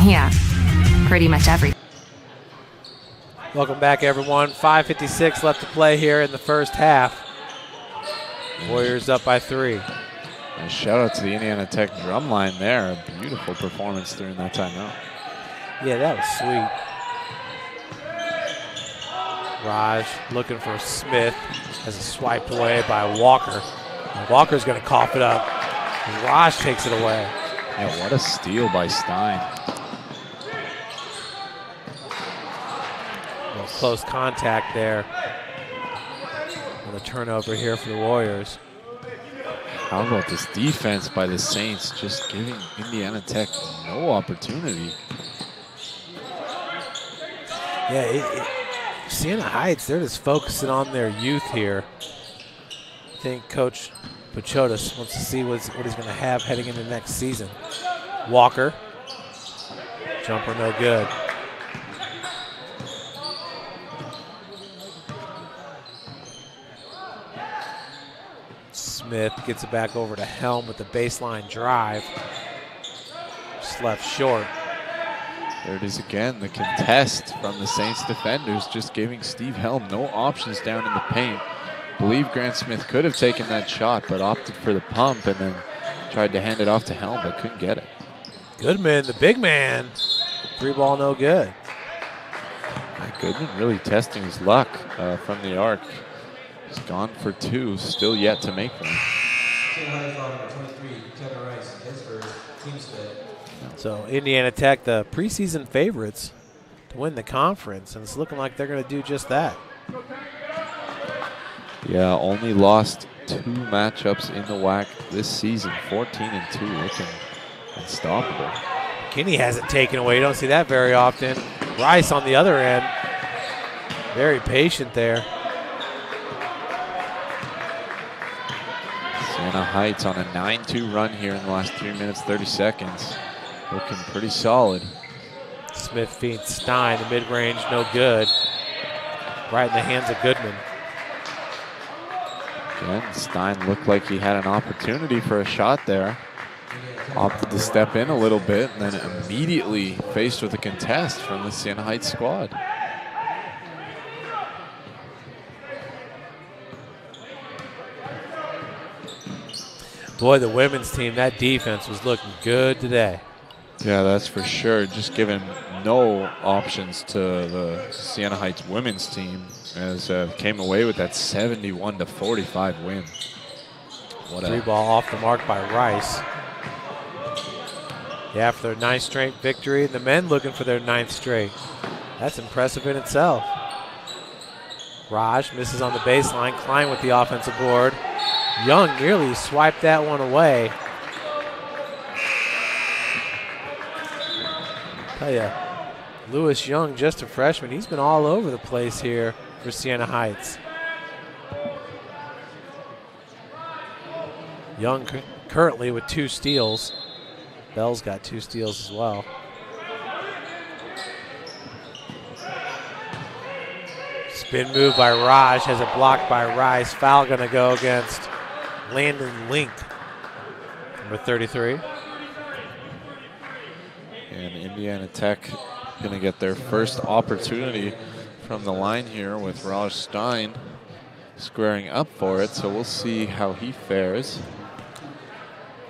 Yeah, pretty much everything. Welcome back, everyone. 5:56 left to play here in the first half. Warriors up by 3. And shout out to the Indiana Tech drum line there. A beautiful performance during that timeout. Yeah, that was sweet. Raj looking for Smith as it's swiped away by Walker. And Walker's going to cough it up. And Raj takes it away. Yeah, what a steal by Stein. Well, close contact there. And a turnover here for the Warriors. How about this defense by the Saints, just giving Indiana Tech no opportunity. Yeah, Siena Heights, they're just focusing on their youth here. I think Coach Pachotis wants to see what he's going to have heading into next season. Walker. Jumper no good. Smith gets it back over to Helm with the baseline drive. Just left short. There it is again, the contest from the Saints defenders, just giving Steve Helm no options down in the paint. I believe Grant Smith could have taken that shot, but opted for the pump and then tried to hand it off to Helm, but couldn't get it. Goodman, the big man. Three ball no good. Goodman really testing his luck from the arc. He's gone for 2, still yet to make one. So Indiana Tech, the preseason favorites to win the conference, and it's looking like they're going to do just that. Yeah, only lost 2 matchups in the WAC this season, 14-2, looking unstoppable. Kinney has it taken away. You don't see that very often. Rice on the other end, very patient there. Siena Heights on a 9-2 run here in the last 3 minutes, 30 seconds. Looking pretty solid. Smith feeds Stein, the mid-range, no good. Right in the hands of Goodman. Again, Stein looked like he had an opportunity for a shot there. Opted to step in a little bit and then immediately faced with a contest from the Siena Heights squad. Boy, the women's team, that defense was looking good today. Yeah, that's for sure. Just giving no options to the Siena Heights women's team as came away with that 71-45 win. What 3 ball off the mark by Rice. Yeah, for their 9th straight victory. The men looking for their 9th straight. That's impressive in itself. Raj misses on the baseline. Klein with the offensive board. Young nearly swiped that one away. Tell ya, Lewis Young, just a freshman. He's been all over the place here for Siena Heights. Young currently with 2 steals. Bell's got 2 steals as well. Spin move by Raj, has it blocked by Rice. Foul gonna go against Landon Link, number 33. And Indiana Tech going to get their first opportunity from the line here with Raj Stein squaring up for it. So we'll see how he fares.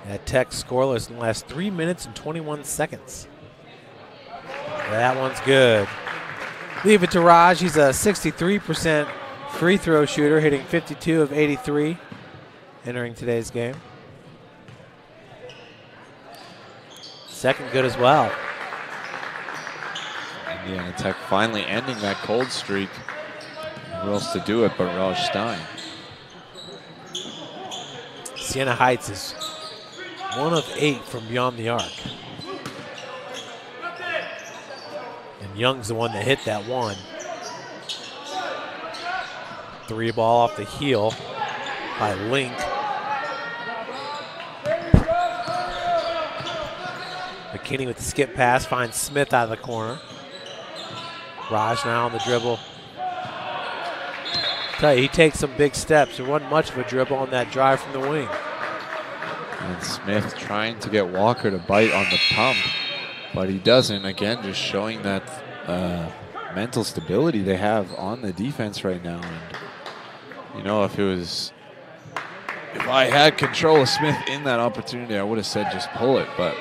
That Tech scoreless in the last 3 minutes and 21 seconds. That one's good. Leave it to Raj. He's a 63% free throw shooter, hitting 52 of 83 entering today's game. Second good as well. Indiana Tech finally ending that cold streak. Who else to do it but Raj Stein? Siena Heights is 1 of 8 from beyond the arc. And Young's the one that hit that one. 3 ball off the heel by Link. McKinney with the skip pass finds Smith out of the corner. Raj now on the dribble. Tell you, he takes some big steps. There wasn't much of a dribble on that drive from the wing. And Smith trying to get Walker to bite on the pump, but he doesn't. Again, just showing that mental stability they have on the defense right now. And you know, if I had control of Smith in that opportunity, I would have said just pull it, but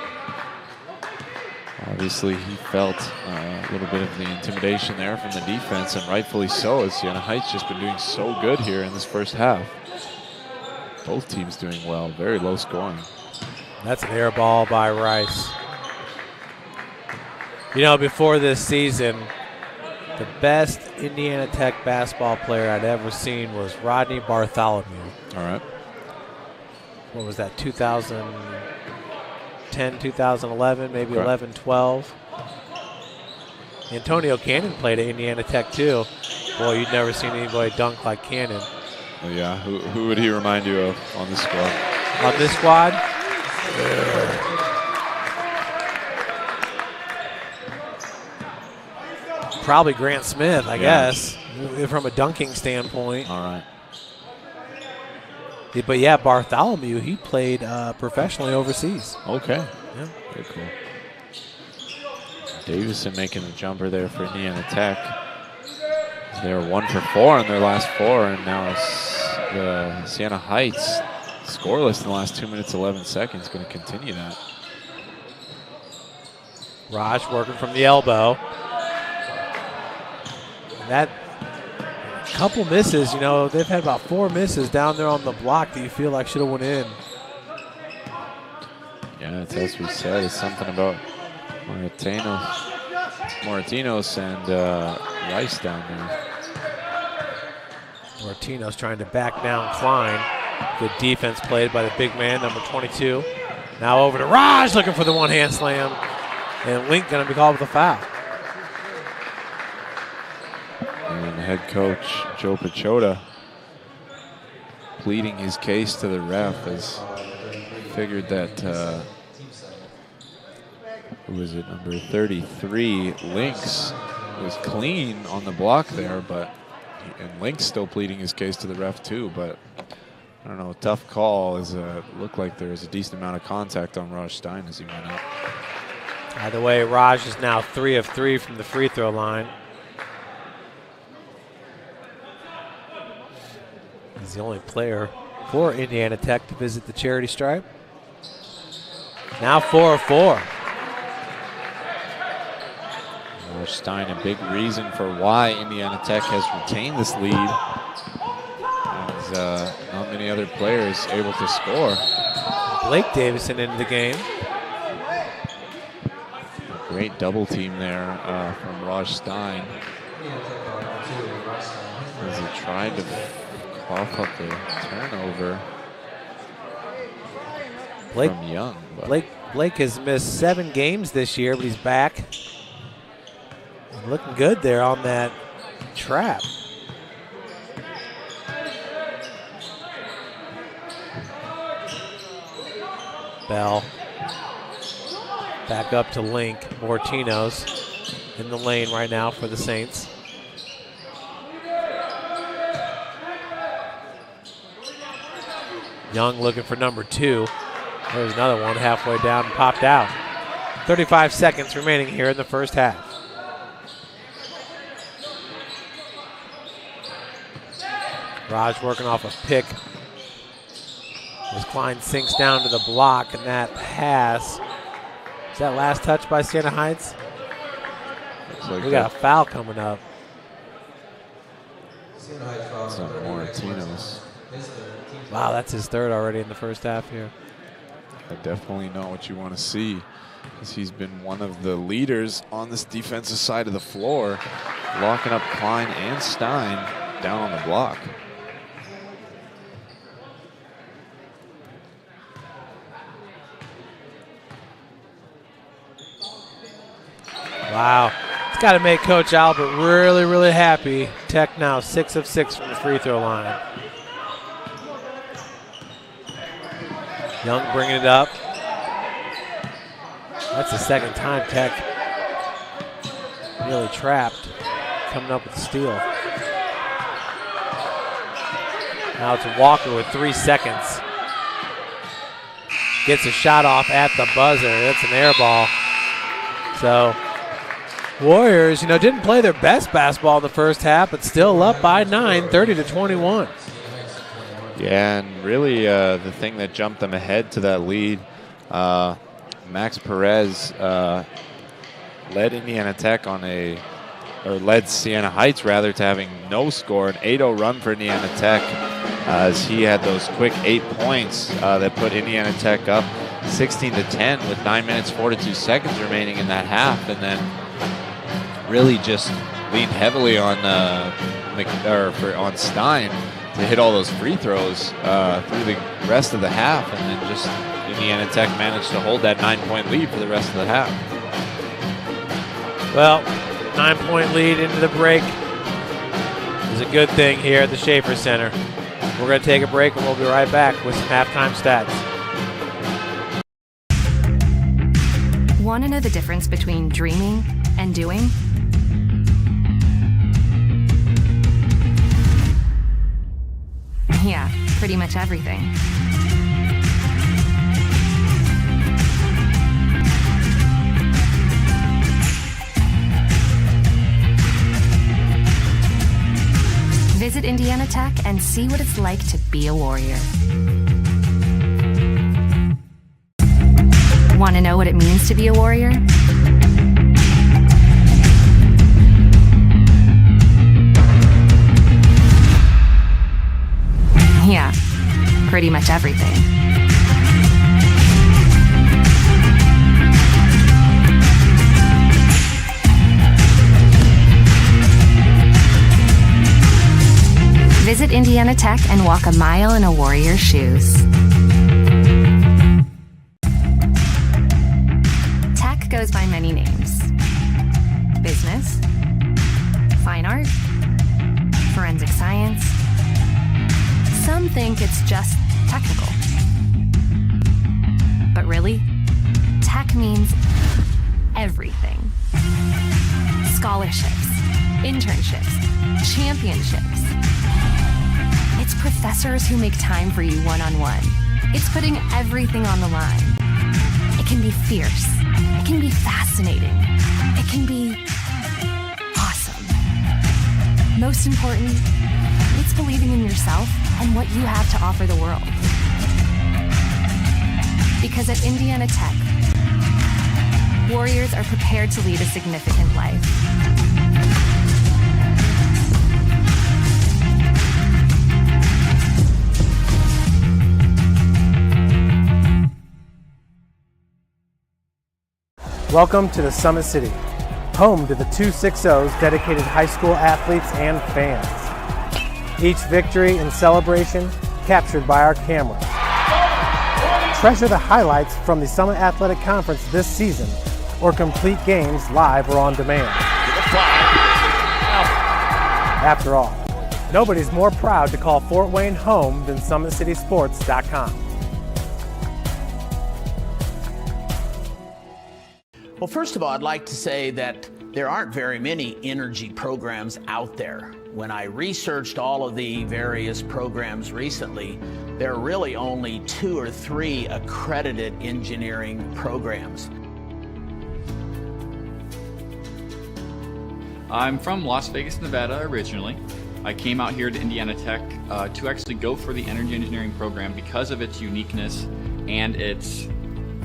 obviously he felt a little bit of the intimidation there from the defense, and rightfully so, as Siena Heights just been doing so good here in this first half. Both teams doing well, very low scoring. That's an air ball by Rice. You know, before this season, the best Indiana Tech basketball player I'd ever seen was Rodney Bartholomew. All right. What was that, 2010, 2011, maybe Okay. 11, 12. Antonio Cannon played at Indiana Tech too. Boy, you'd never seen anybody dunk like Cannon. Well, yeah, who would he remind you of on this squad? On this squad? Probably Grant Smith, I guess, from a dunking standpoint. All right. But yeah, Bartholomew, he played professionally overseas. Okay. Yeah. Very cool. Davison making the jumper there for Indiana Tech. They're 1 for 4 in their last 4, and now the Siena Heights scoreless in the last 2 minutes, 11 seconds. Going to continue that. Raj working from the elbow. And that couple misses, you know, they've had about 4 misses down there on the block that you feel like should have went in. Yeah, it's as we said, it's something about Moratinos and Rice down there. Martino's trying to back down Klein. Good defense played by the big man, number 22. Now over to Raj, looking for the one-hand slam. And Link going to be called with a foul. And head coach Joe Pachoda pleading his case to the ref, as figured that, who was it, number 33, Lynx, was clean on the block there, and Lynx still pleading his case to the ref too, but I don't know, tough call, as it looked like there was a decent amount of contact on Raj Stein as he went up. Either way, Raj is now 3 of 3 from the free throw line. He's the only player for Indiana Tech to visit the charity stripe. Now 4 of 4. Raj Stein, a big reason for why Indiana Tech has retained this lead. As not many other players able to score. Blake Davison into the game. Great double team there from Raj Stein. As he tried to cough up the turnover from Young. Blake has missed 7 games this year, but he's back. Looking good there on that trap. Bell. Back up to Link. Mortino's in the lane right now for the Saints. Young looking for number 2. There's another one halfway down and popped out. 35 seconds remaining here in the first half. Raj working off a pick. As Klein sinks down to the block, and that pass. Is that last touch by Siena Heights? Like we got a foul coming up. It's not Mortino's. Wow, that's his 3rd already in the first half here. Definitely not what you want to see, because he's been one of the leaders on this defensive side of the floor, locking up Klein and Stein down on the block. Wow. It's got to make Coach Albert really, really happy. Tech now 6 of 6 from the free throw line. Young bringing it up. That's the second time Tech really trapped. Coming up with the steal. Now it's Walker with 3 seconds. Gets a shot off at the buzzer. That's an air ball. So Warriors, didn't play their best basketball in the first half, but still up by 9, 30-21. Yeah, and really the thing that jumped them ahead to that lead, Max Perez led Indiana Tech led Siena Heights rather to having no score, an 8-0 run for Indiana Tech, as he had those quick 8 points that put Indiana Tech up 16-10 with 9 minutes 42 seconds remaining in that half, and then really just leaned heavily on on Stein to hit all those free throws through the rest of the half, and then just Indiana Tech managed to hold that 9-point lead for the rest of the half. Well, 9-point lead into the break is a good thing here at the Schaefer Center. We're going to take a break, and we'll be right back with some halftime stats. Want to know the difference between dreaming and doing? Yeah, pretty much everything. Visit Indiana Tech and see what it's like to be a Warrior. Want to know what it means to be a Warrior? Yeah, pretty much everything. Visit Indiana Tech and walk a mile in a Warrior's shoes. Tech goes by many names. Business, fine art, forensic science. Some think it's just technical. But really, tech means everything. Scholarships, internships, championships. It's professors who make time for you one-on-one. It's putting everything on the line. It can be fierce. It can be fascinating. It can be awesome. Most important, it's believing in yourself and what you have to offer the world. Because at Indiana Tech, Warriors are prepared to lead a significant life. Welcome to the Summit City, home to the 260's dedicated high school athletes and fans. Each victory and celebration captured by our camera. Treasure the highlights from the Summit Athletic Conference this season, or complete games live or on demand. After all, nobody's more proud to call Fort Wayne home than SummitCitySports.com. Well, first of all, I'd like to say that there aren't very many energy programs out there. When I researched all of the various programs recently, there are really only 2 or 3 accredited engineering programs. I'm from Las Vegas, Nevada originally. I came out here to Indiana Tech to actually go for the energy engineering program because of its uniqueness and its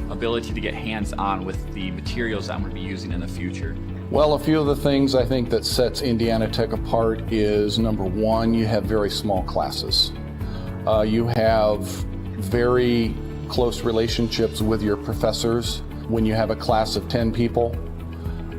ability to get hands-on with the materials that I'm going to be using in the future. Well, a few of the things I think that sets Indiana Tech apart is, number one, you have very small classes. You have very close relationships with your professors. When you have a class of 10 people,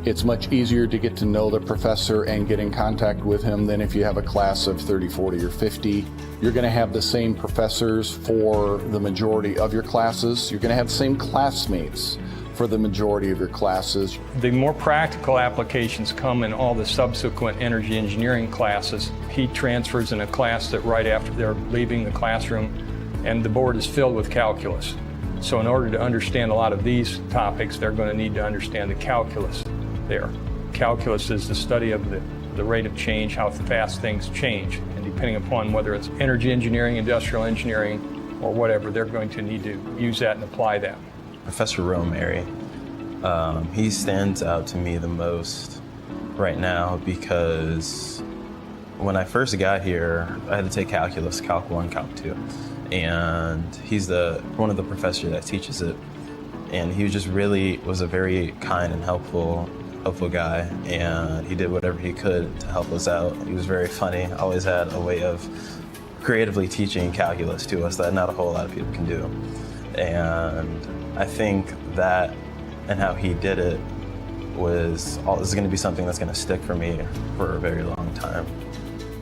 it's much easier to get to know the professor and get in contact with him than if you have a class of 30, 40, or 50. You're going to have the same professors for the majority of your classes. You're going to have the same classmates for the majority of your classes. The more practical applications come in all the subsequent energy engineering classes. Heat transfers in a class that right after they're leaving the classroom, and the board is filled with calculus. So in order to understand a lot of these topics, they're going to need to understand the calculus there. Calculus is the study of the rate of change, how fast things change. And depending upon whether it's energy engineering, industrial engineering, or whatever, they're going to need to use that and apply that. Professor Romary, he stands out to me the most right now because when I first got here, I had to take calculus, Calc 1, Calc 2. And he's one of the professors that teaches it. And he just really was a very kind and helpful guy, and he did whatever he could to help us out. He was very funny, always had a way of creatively teaching calculus to us that not a whole lot of people can do. And I think that and how he did it is going to be something that's going to stick for me for a very long time.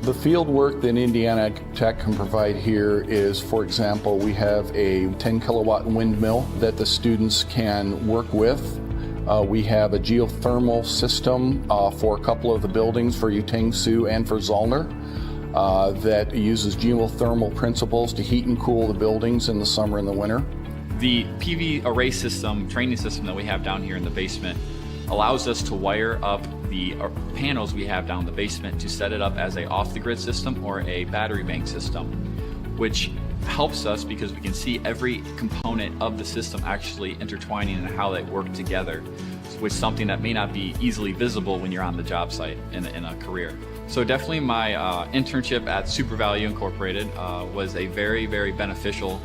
The field work that Indiana Tech can provide here is, for example, we have a 10 kilowatt windmill that the students can work with. We have a geothermal system for a couple of the buildings, for Utang-Sioux and for Zollner, that uses geothermal principles to heat and cool the buildings in the summer and the winter. The PV array system, training system that we have down here in the basement allows us to wire up the panels we have down in the basement to set it up as a off-the-grid system or a battery bank system, which helps us because we can see every component of the system actually intertwining and how they work together, which is something that may not be easily visible when you're on the job site in a career. So definitely my internship at Super Value Incorporated was a very, very beneficial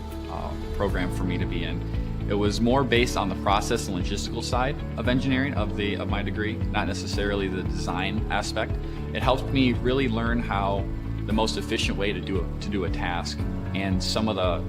program for me to be in. It was more based on the process and logistical side of engineering of my degree, not necessarily the design aspect. It helped me really learn how the most efficient way to do a task and some of the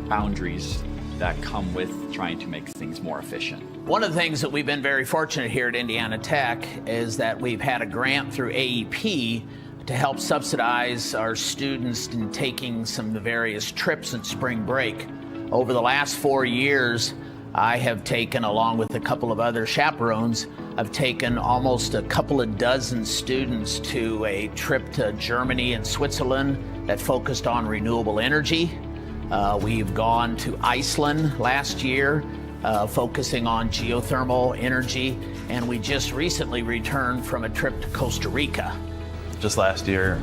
boundaries that come with trying to make things more efficient. One of the things that we've been very fortunate here at Indiana Tech is that we've had a grant through AEP to help subsidize our students in taking some of the various trips in spring break. Over the last 4 years, I have taken, along with a couple of other chaperones, I've taken almost a couple of dozen students to a trip to Germany and Switzerland that focused on renewable energy. We've gone to Iceland last year, focusing on geothermal energy, and we just recently returned from a trip to Costa Rica. Just last year,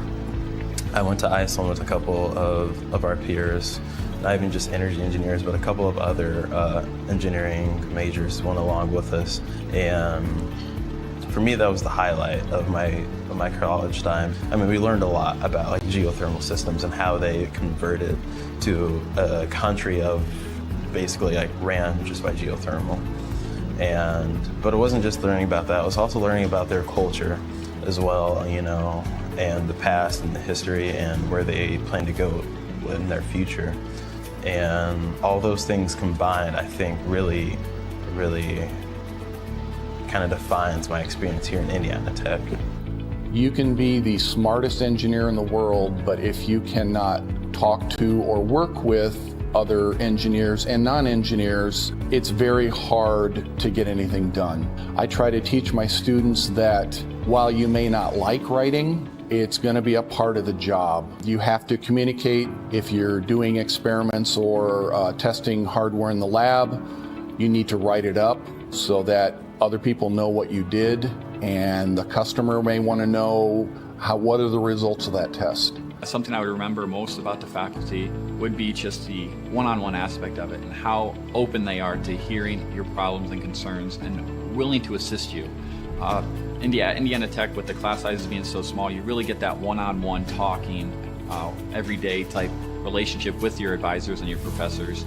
I went to Iceland with a couple of our peers, not even just energy engineers, but a couple of other engineering majors went along with us. And for me, that was the highlight of my college time. I mean, we learned a lot about like geothermal systems and how they converted to a country of basically like ran just by geothermal. But it wasn't just learning about that, it was also learning about their culture as well, you know, and the past and the history and where they plan to go in their future. And all those things combined, I think, really kind of defines my experience here in Indiana Tech. You can be the smartest engineer in the world, but if you cannot talk to or work with other engineers and non-engineers, it's very hard to get anything done. I try to teach my students that while you may not like writing, it's going to be a part of the job. You have to communicate. If you're doing experiments or testing hardware in the lab, you need to write it up so that other people know what you did, and the customer may want to know what are the results of that test. Something I would remember most about the faculty would be just the one-on-one aspect of it and how open they are to hearing your problems and concerns and willing to assist you. Indiana Tech, with the class sizes being so small, you really get that one-on-one talking, everyday type relationship with your advisors and your professors.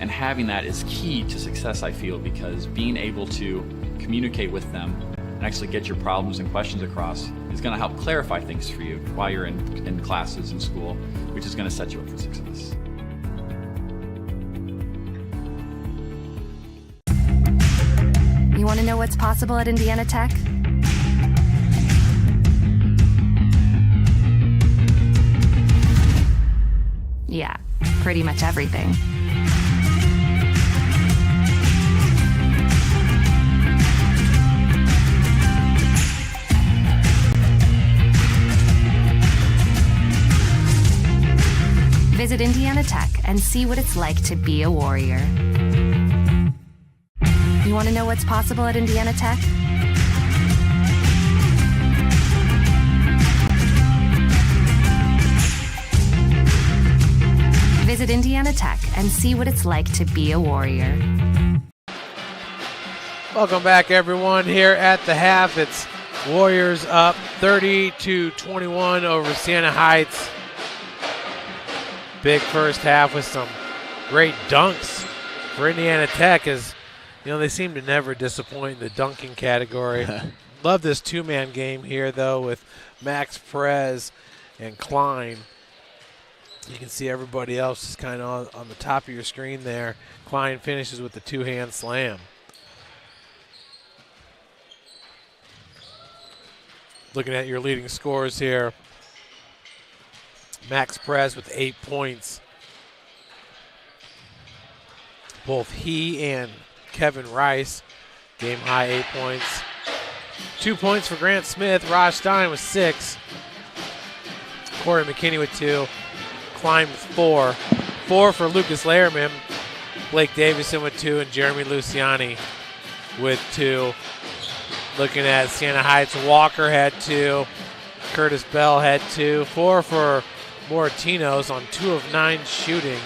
And having that is key to success, I feel, because being able to communicate with them and actually get your problems and questions across is going to help clarify things for you while you're in classes in school, which is going to set you up for success. You want to know what's possible at Indiana Tech? Yeah, pretty much everything. Visit Indiana Tech and see what it's like to be a warrior. You want to know what's possible at Indiana Tech? Visit Indiana Tech and see what it's like to be a warrior. Welcome back, everyone. Here at the half, it's Warriors up 30-21 over Siena Heights. Big first half with some great dunks for Indiana Tech, as you know, they seem to never disappoint in the dunking category. Love this two-man game here, though, with Max Perez and Klein. You can see everybody else is kind of on the top of your screen there. Klein finishes with the two-hand slam. Looking at your leading scores here, Max Perez with 8 points. Both he and Kevin Rice, game high 8 points. 2 points for Grant Smith. Raj Stein with 6. Corey McKinney with 2. Klein with 4. 4 for Lucas Lehrman. Blake Davison with 2, and Jeremy Luciani with 2. Looking at Siena Heights, Walker had 2. Curtis Bell had 2. 4 for Moratinos on 2 of 9 shooting.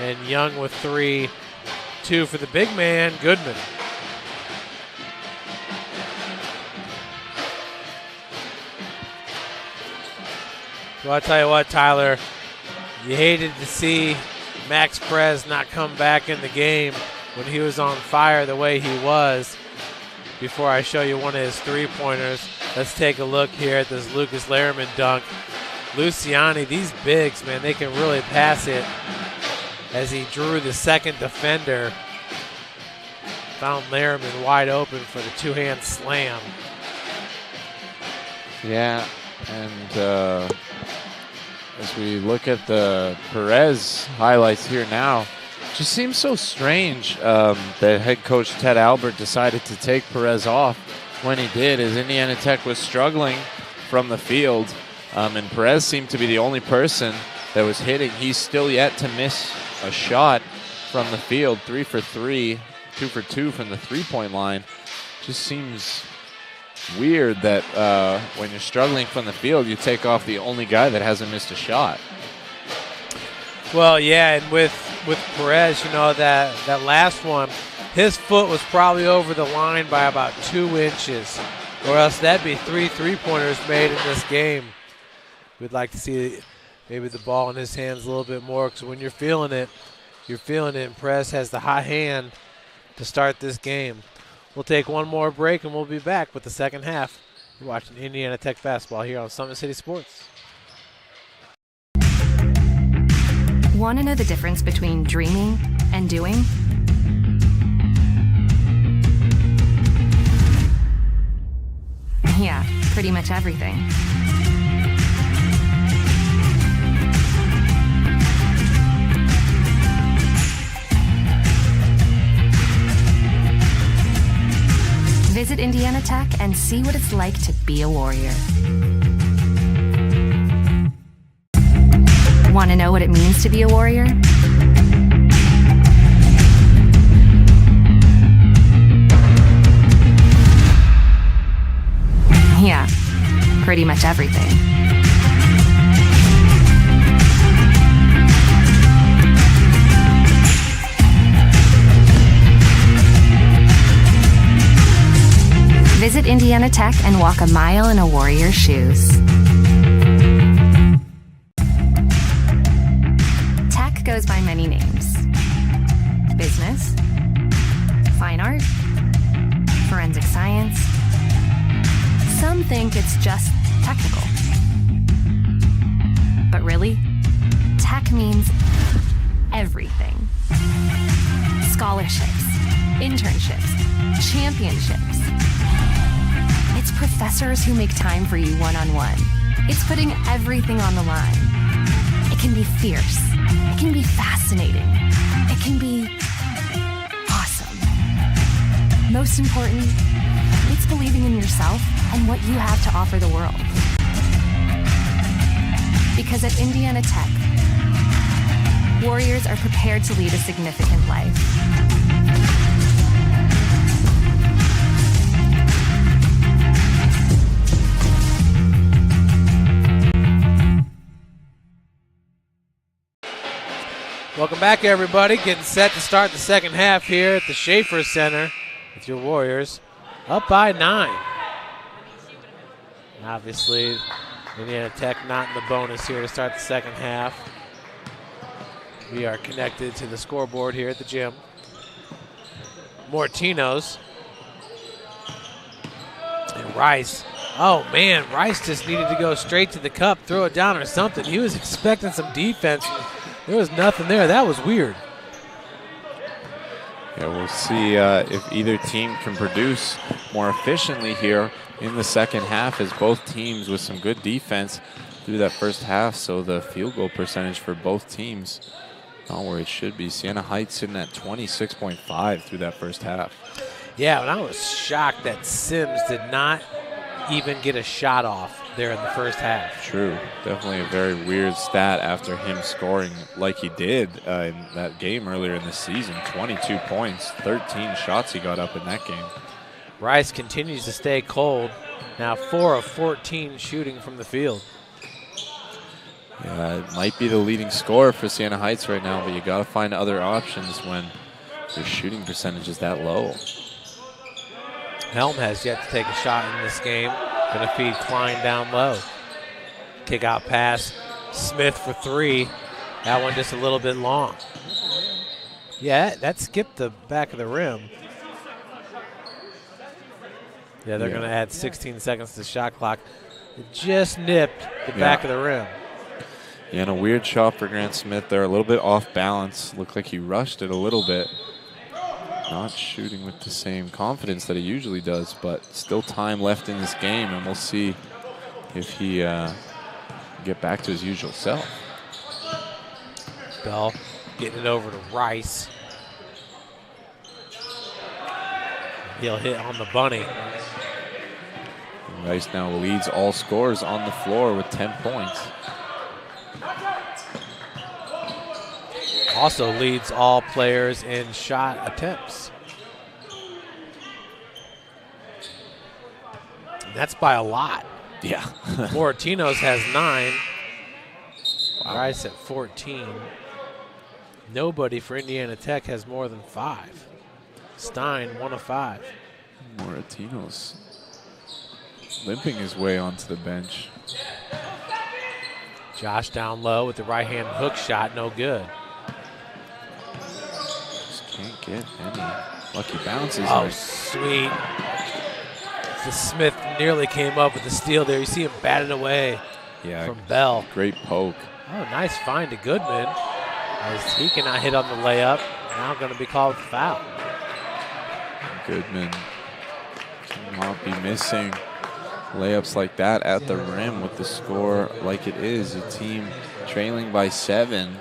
And Young with 3. 2 for the big man, Goodman. Well, I'll tell you what, Tyler, you hated to see Max Perez not come back in the game when he was on fire the way he was. Before I show you one of his three-pointers, let's take a look here at this Lucas Lehrman dunk. Luciani, these bigs, man, they can really pass it, as he drew the second defender. Found Lehrman wide open for the two-hand slam. Yeah, and as we look at the Perez highlights here now, just seems so strange that head coach Ted Albert decided to take Perez off when he did, as Indiana Tech was struggling from the field, and Perez seemed to be the only person that was hitting. He's still yet to miss a shot from the field. 3 for 3, 2 for 2 from the three-point line. Just seems weird that when you're struggling from the field, you take off the only guy that hasn't missed a shot. Well, yeah, and with Perez, you know, that last one, his foot was probably over the line by about 2 inches, or else that'd be 3 three-pointers made in this game. We'd like to see maybe the ball in his hands a little bit more, because when you're feeling it, and Perez has the hot hand to start this game. We'll take one more break, and we'll be back with the second half. You're watching Indiana Tech basketball here on Summit City Sports. Want to know the difference between dreaming and doing? pretty much everything. Visit Indiana Tech and see what it's like to be a Warrior. Want to know what it means to be a Warrior? Yeah, pretty much everything. Visit Indiana Tech and walk a mile in a Warrior's shoes. Tech goes by many names. Business, fine art, forensic science. Some think it's just technical. But really, tech means everything. Scholarships, internships, championships. It's professors who make time for you one-on-one. It's putting everything on the line. It can be fierce. It can be fascinating. It can be awesome. Most important, it's believing in yourself and what you have to offer the world. Because at Indiana Tech, Warriors are prepared to lead a significant life. Welcome back, everybody. Getting set to start the second half here at the Schaefer Center with your Warriors up by 9. Obviously, Indiana Tech not in the bonus here to start the second half. We are connected to the scoreboard here at the gym. Mortinos and Rice. Oh, man, Rice just needed to go straight to the cup, throw it down or something. He was expecting some defense. There was nothing there. That was weird. Yeah, we'll see if either team can produce more efficiently here in the second half, as both teams with some good defense through that first half. So the field goal percentage for both teams not where it should be. Siena Heights sitting at 26.5 through that first half. Yeah, and I was shocked that Sims did not even get a shot off there in the first half. True. Definitely a very weird stat after him scoring like he did in that game earlier in the season. 22 points, 13 shots he got up in that game. Rice continues to stay cold. Now 4 of 14 shooting from the field. Yeah, it might be the leading scorer for Siena Heights right now, but you got to find other options when your shooting percentage is that low. Helm has yet to take a shot in this game. Going to feed Klein down low. Kick out pass. Smith for 3. That one just a little bit long. Yeah, that skipped the back of the rim. Yeah, they're going to add 16 seconds to the shot clock. It just nipped the back of the rim. Yeah, and a weird shot for Grant Smith there. A little bit off balance. Looked like he rushed it a little bit. Not shooting with the same confidence that he usually does, but still time left in this game, and we'll see if he get back to his usual self. Bell getting it over to Rice. He'll hit on the bunny. Rice now leads all scorers on the floor with 10 points. Also leads all players in shot attempts. And that's by a lot. Yeah. Moratinos has 9. Wow. Rice at 14. Nobody for Indiana Tech has more than 5. Stein, 1 of 5. Moratinos limping his way onto the bench. Josh down low with the right-hand hook shot, no good. Just can't get any lucky bounces. Oh, sweet. The Smith nearly came up with the steal there. You see him batted away from Bell. Great poke. Oh, nice find to Goodman. As he cannot hit on the layup. Now going to be called foul. Goodman cannot be missing layups like that at the rim with the score like it is. A team trailing by 7,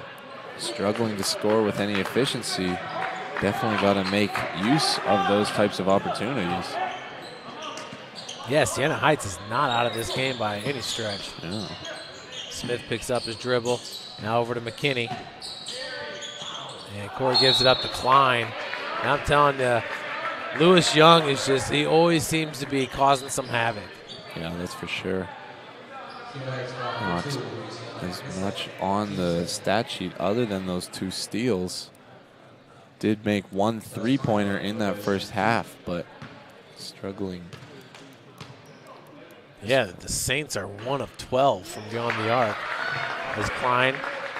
struggling to score with any efficiency. Definitely got to make use of those types of opportunities. Yeah, Siena Heights is not out of this game by any stretch. Yeah. Smith picks up his dribble. Now over to McKinney. And Corey gives it up to Klein. And I'm telling you, Lewis Young is just, he always seems to be causing some havoc. Yeah, that's for sure. Not as much on the stat sheet other than those 2 steals. Did make 1 3-pointer in that first half, but struggling. Yeah, the Saints are 1 of 12 from beyond the arc. As Klein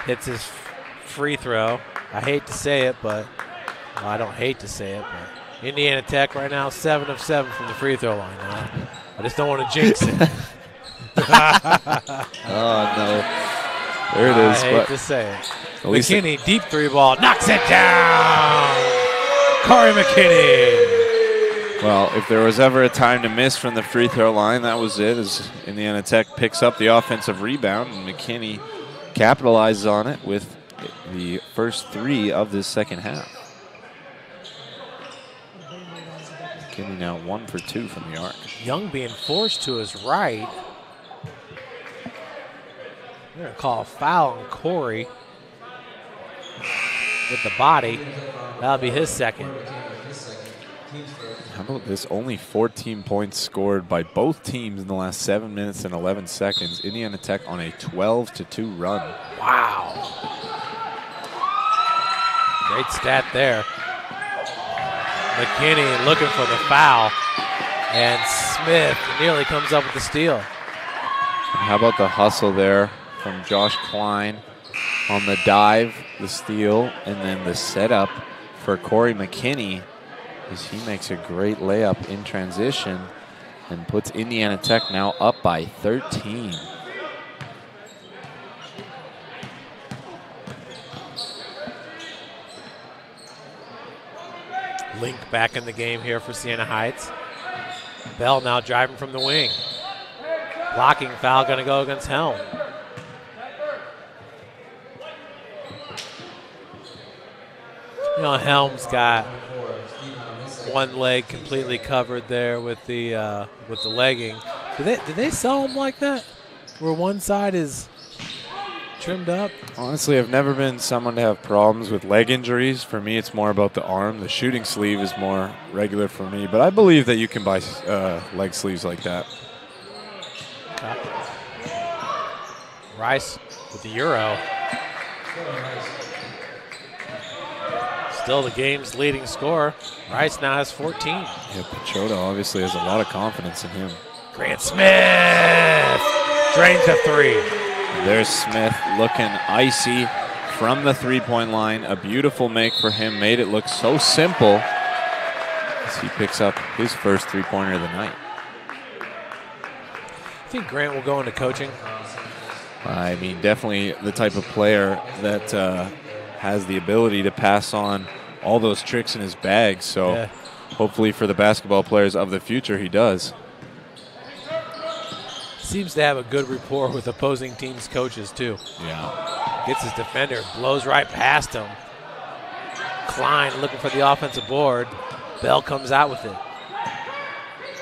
hits his free throw. I hate to say it, but well, I don't hate to say it, but Indiana Tech right now 7 of 7 from the free throw line. I just don't want to jinx it. Oh no, there it is. I hate to say it. McKinney, deep 3 ball, knocks it down. Corey McKinney. Well, if there was ever a time to miss from the free throw line, that was it. As Indiana Tech picks up the offensive rebound, and McKinney capitalizes on it with the first 3 of this second half. McKinney now 1 for 2 from the arc. Young being forced to his right. We're going to call a foul on Corey with the body. That'll be his second. How about this? Only 14 points scored by both teams in the last 7 minutes and 11 seconds. Indiana Tech on a 12-2 run. Wow. Great stat there. McKinney looking for the foul. And Smith nearly comes up with the steal. And how about the hustle there from Josh Klein on the dive, the steal, and then the setup for Corey McKinney as he makes a great layup in transition and puts Indiana Tech now up by 13. Link back in the game here for Siena Heights. Bell now driving from the wing. Blocking foul going to go against Helm. You know, Helm's got one leg completely covered there with the legging. Did they sell them like that, where one side is trimmed up? Honestly, I've never been someone to have problems with leg injuries. For me, it's more about the arm. The shooting sleeve is more regular for me, but I believe that you can buy leg sleeves like that. Okay. Rice with the Euro. Still the game's leading scorer. Rice now has 14. Yeah, Pechoda obviously has a lot of confidence in him. Grant Smith drains a 3. There's Smith looking icy from the three-point line. A beautiful make for him. Made it look so simple as he picks up his first three-pointer of the night. I think Grant will go into coaching. I mean, definitely the type of player that has the ability to pass on all those tricks in his bag. So yeah, hopefully for the basketball players of the future, he does. Seems to have a good rapport with opposing teams' coaches, too. Yeah. Gets his defender, blows right past him. Klein looking for the offensive board. Bell comes out with it.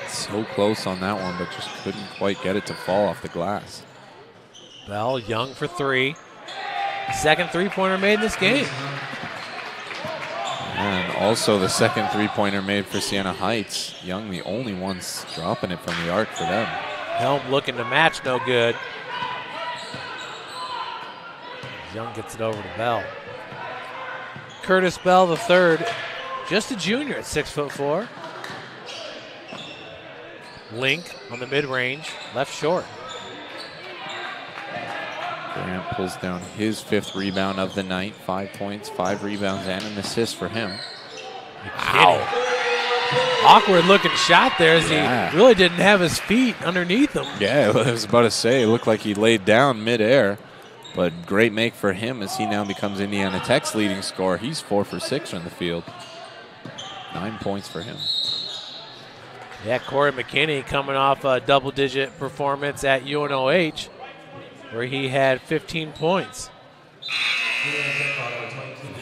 So close on that one, but just couldn't quite get it to fall off the glass. Bell, Young for 3. Second three-pointer made in this game. And also the second three-pointer made for Siena Heights. Young, the only ones dropping it from the arc for them. Helm looking to match, no good. Young gets it over to Bell. Curtis Bell, the third, just a junior at 6'4". Link on the mid-range, left short. Grant pulls down his 5th rebound of the night. 5 points, 5 rebounds, and an assist for him. Ow. Awkward looking shot there as he really didn't have his feet underneath him. Yeah, I was about to say, it looked like he laid down midair, but great make for him as he now becomes Indiana Tech's leading scorer. He's 4 for 6 from the field. 9 points for him. Yeah, Corey McKinney coming off a double-digit performance at UNOH where he had 15 points.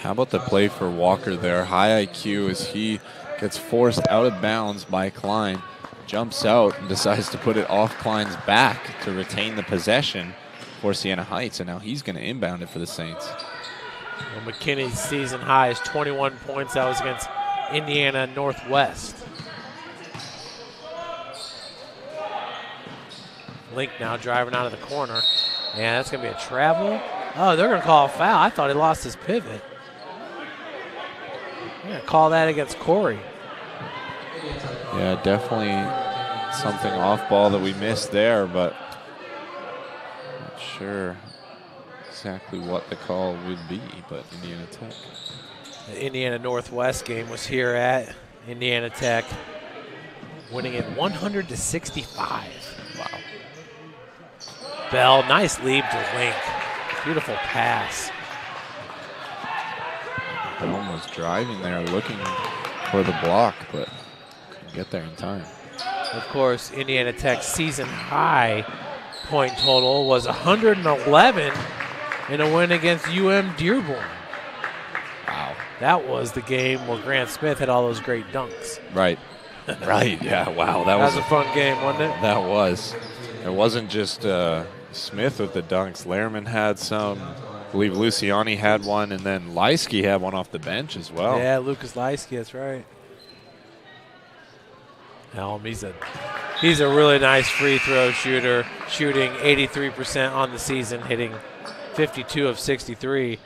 How about the play for Walker there? High IQ as he gets forced out of bounds by Klein, jumps out and decides to put it off Klein's back to retain the possession for Siena Heights, and now he's going to inbound it for the Saints. Well, McKinney's season high is 21 points. That was against Indiana Northwest. Link now driving out of the corner. And that's going to be a travel. Oh, they're going to call a foul. I thought he lost his pivot. They're going to call that against Corey. Yeah, definitely something off ball that we missed there, but not sure exactly what the call would be, but Indiana Tech. The Indiana Northwest game was here at Indiana Tech, winning it 100-65. Wow. Bell, nice lead to Link. Beautiful pass. Bell was driving there looking for the block, but couldn't get there in time. Of course, Indiana Tech's season high point total was 111 in a win against Dearborn. Wow. That was the game where Grant Smith had all those great dunks. Right. Right, yeah, wow. That was a fun game, wasn't it? That was. It wasn't just Smith with the dunks. Lehrman had some. I believe Luciani had one, and then Leisky had one off the bench as well. Yeah, Lucas Leisky, that's right. Helm, he's a really nice free throw shooter, shooting 83% on the season, hitting 52 of 63.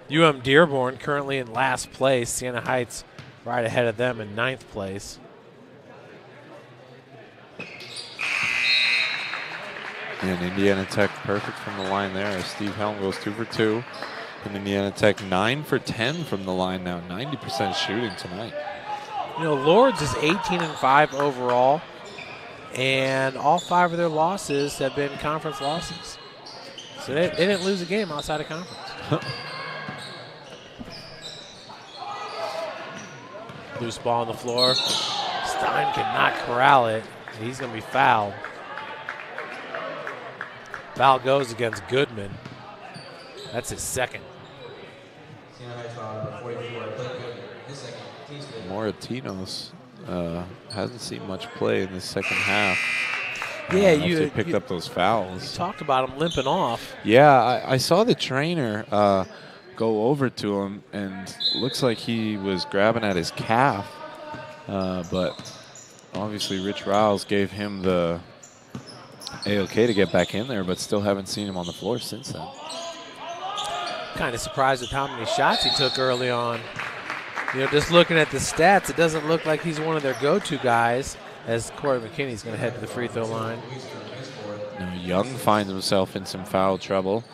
Dearborn currently in last place. Siena Heights right ahead of them in 9th place. And Indiana Tech perfect from the line there as Steve Helm goes 2 for 2. And Indiana Tech 9 for 10 from the line now, 90% shooting tonight. You know, Lourdes is 18-5 overall, and all 5 of their losses have been conference losses. So they didn't lose a game outside of conference. Loose ball on the floor. Stein cannot corral it. He's going to be fouled. Foul goes against Goodman. That's his second. Moratinos hasn't seen much play in the second half. Yeah, you picked up those fouls. You talked about him limping off. Yeah, I saw the trainer go over to him, and looks like he was grabbing at his calf. But obviously Rich Riles gave him the A-OK to get back in there, but still haven't seen him on the floor since then. Kind of surprised with how many shots he took early on. You know, just looking at the stats, it doesn't look like he's one of their go-to guys, as Corey McKinney's going to head to the free throw line. Now Young finds himself in some foul trouble,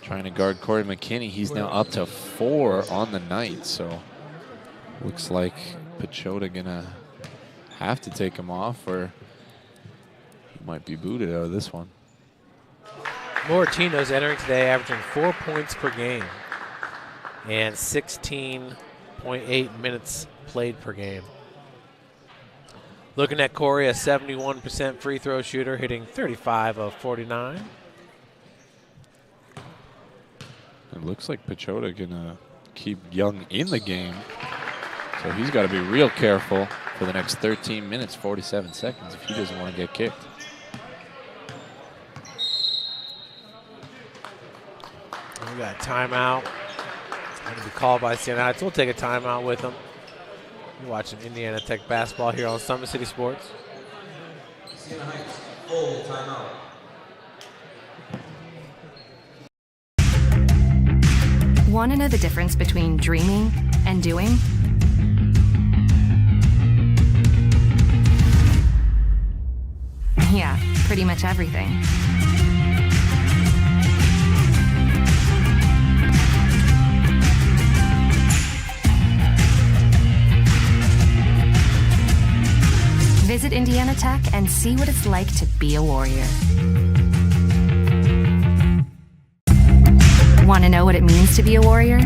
trying to guard Corey McKinney. He's now up to 4 on the night, so looks like Pechota going to have to take him off, or he might be booted out of this one. Moratino's entering today averaging 4 points per game and 16.8 minutes played per game. Looking at Corey, a 71% free throw shooter, hitting 35 of 49. It looks like Pechota gonna keep Young in the game, so he's got to be real careful for the next 13 minutes, 47 seconds if he doesn't want to get kicked. We got a timeout. It's going to be called by Siena Heights. We'll take a timeout with them. You're watching Indiana Tech basketball here on Summit City Sports. Siena Heights, full timeout. Want to know the difference between dreaming and doing? Yeah, pretty much everything. Visit Indiana Tech and see what it's like to be a warrior. Want to know what it means to be a warrior?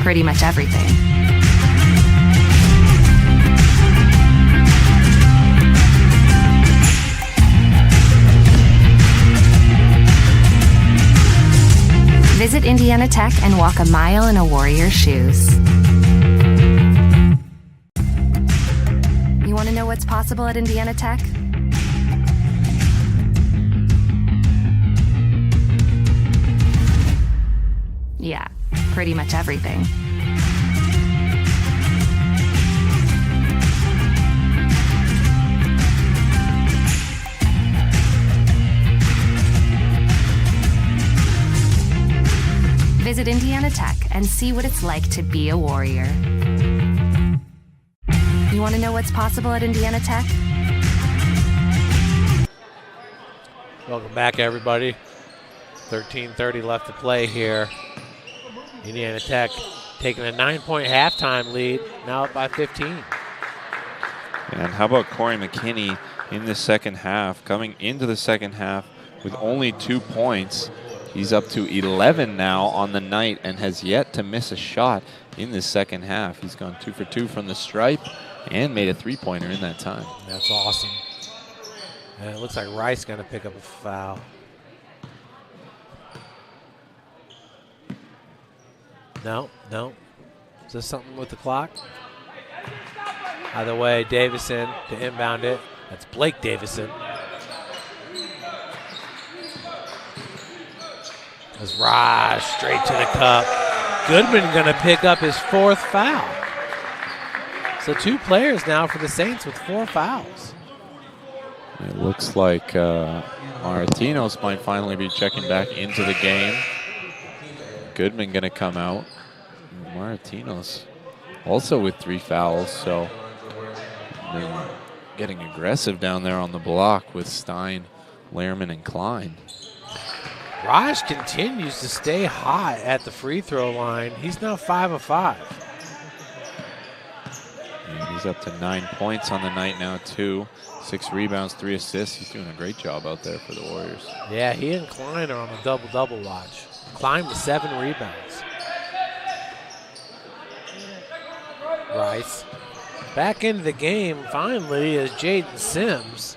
pretty much everything. Visit Indiana Tech and walk a mile in a Warrior's shoes. You want to know what's possible at Indiana Tech? Yeah, pretty much everything. Visit Indiana Tech and see what it's like to be a Warrior. You want to know what's possible at Indiana Tech? Welcome back, everybody. 13:30 left to play here. Indiana Tech taking a 9-point halftime lead, now up by 15. And how about Corey McKinney in the second half, coming into the second half with only 2 points. He's up to 11 now on the night and has yet to miss a shot in the second half. He's gone 2 for 2 from the stripe and made a three-pointer in that time. That's awesome. And it looks like Rice going to pick up a foul. No. Is this something with the clock? Either way, Davison to inbound it. That's Blake Davison. As Raj straight to the cup. Goodman going to pick up his 4th foul. So 2 players now for the Saints with 4 fouls. It looks like Martinos might finally be checking back into the game. Goodman going to come out. Martinos also with 3 fouls, so they're getting aggressive down there on the block with Stein, Lehrman, and Klein. Raj continues to stay hot at the free throw line. He's now 5 of 5. And he's up to 9 points on the night now, too. 6 rebounds, 3 assists. He's doing a great job out there for the Warriors. Yeah, he and Klein are on a double-double watch. Klein with 7 rebounds. Rice back into the game finally is Jaden Sims.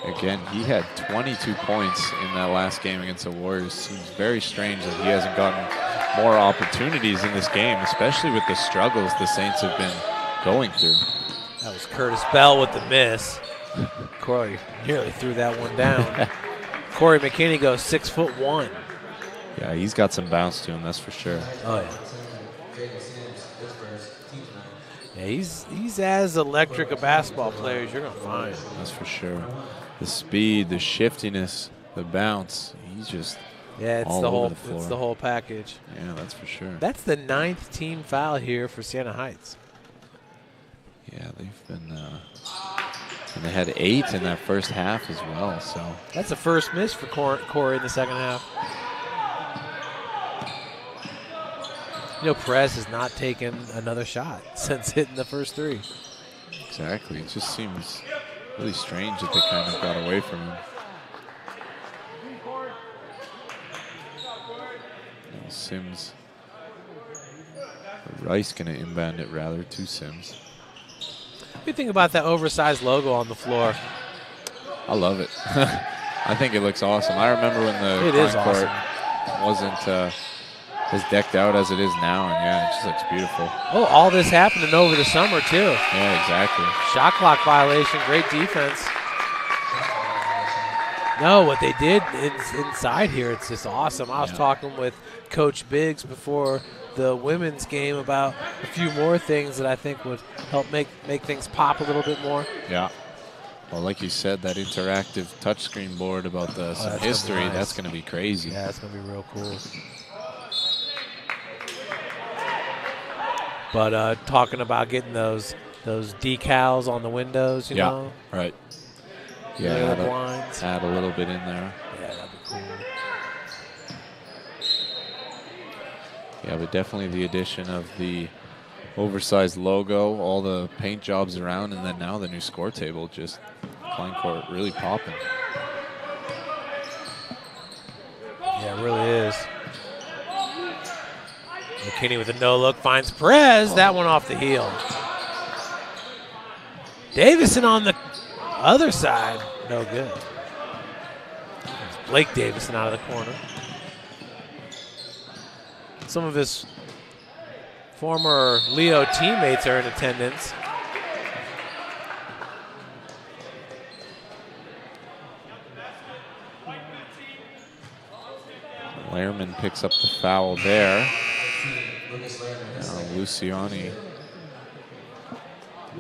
Again, he had 22 points in that last game against the Warriors. Seems very strange that he hasn't gotten more opportunities in this game, especially with the struggles the Saints have been going through. That was Curtis Bell with the miss. Corey nearly threw that one down. Corey McKinney goes 6'1". Yeah, he's got some bounce to him, that's for sure. Oh, yeah. Yeah, he's as electric a basketball player as you're going to find. That's for sure. The speed, the shiftiness, the bounce, he's just all over the floor. It's the whole package. Yeah, that's for sure. That's the 9th team foul here for Siena Heights. Yeah, they've been, and they had 8 in that first half as well. So that's the first miss for Corey in the second half. You know, Perez has not taken another shot since hitting the first 3. Exactly. It just seems really strange that they kind of got away from him. And Sims, Rice going to inbound it rather to Sims. What do you think about that oversized logo on the floor? I love it. I think it looks awesome. I remember when the front court wasn't as decked out as it is now, and yeah, it just looks beautiful. Oh, all this happening over the summer, too. Yeah, exactly. Shot clock violation, great defense. No, what they did inside here, it's just awesome. I was talking with Coach Biggs before the women's game about a few more things that I think would help make things pop a little bit more. Yeah. Well, like you said, that interactive touchscreen board about some history, that's going to be crazy. Yeah, that's going to be real cool. But talking about getting those decals on the windows, you know? Right. Yeah, add a little bit in there. Yeah, that'd be cool. Yeah, but definitely the addition of the oversized logo, all the paint jobs around, and then now the new score table, just Klein Court really popping. Yeah, it really is. McKinney with a no-look finds Perez. That one off the heel. Davison on the other side. No good. It's Blake Davison out of the corner. Some of his former Leo teammates are in attendance. Lehrman picks up the foul there. Now Luciani.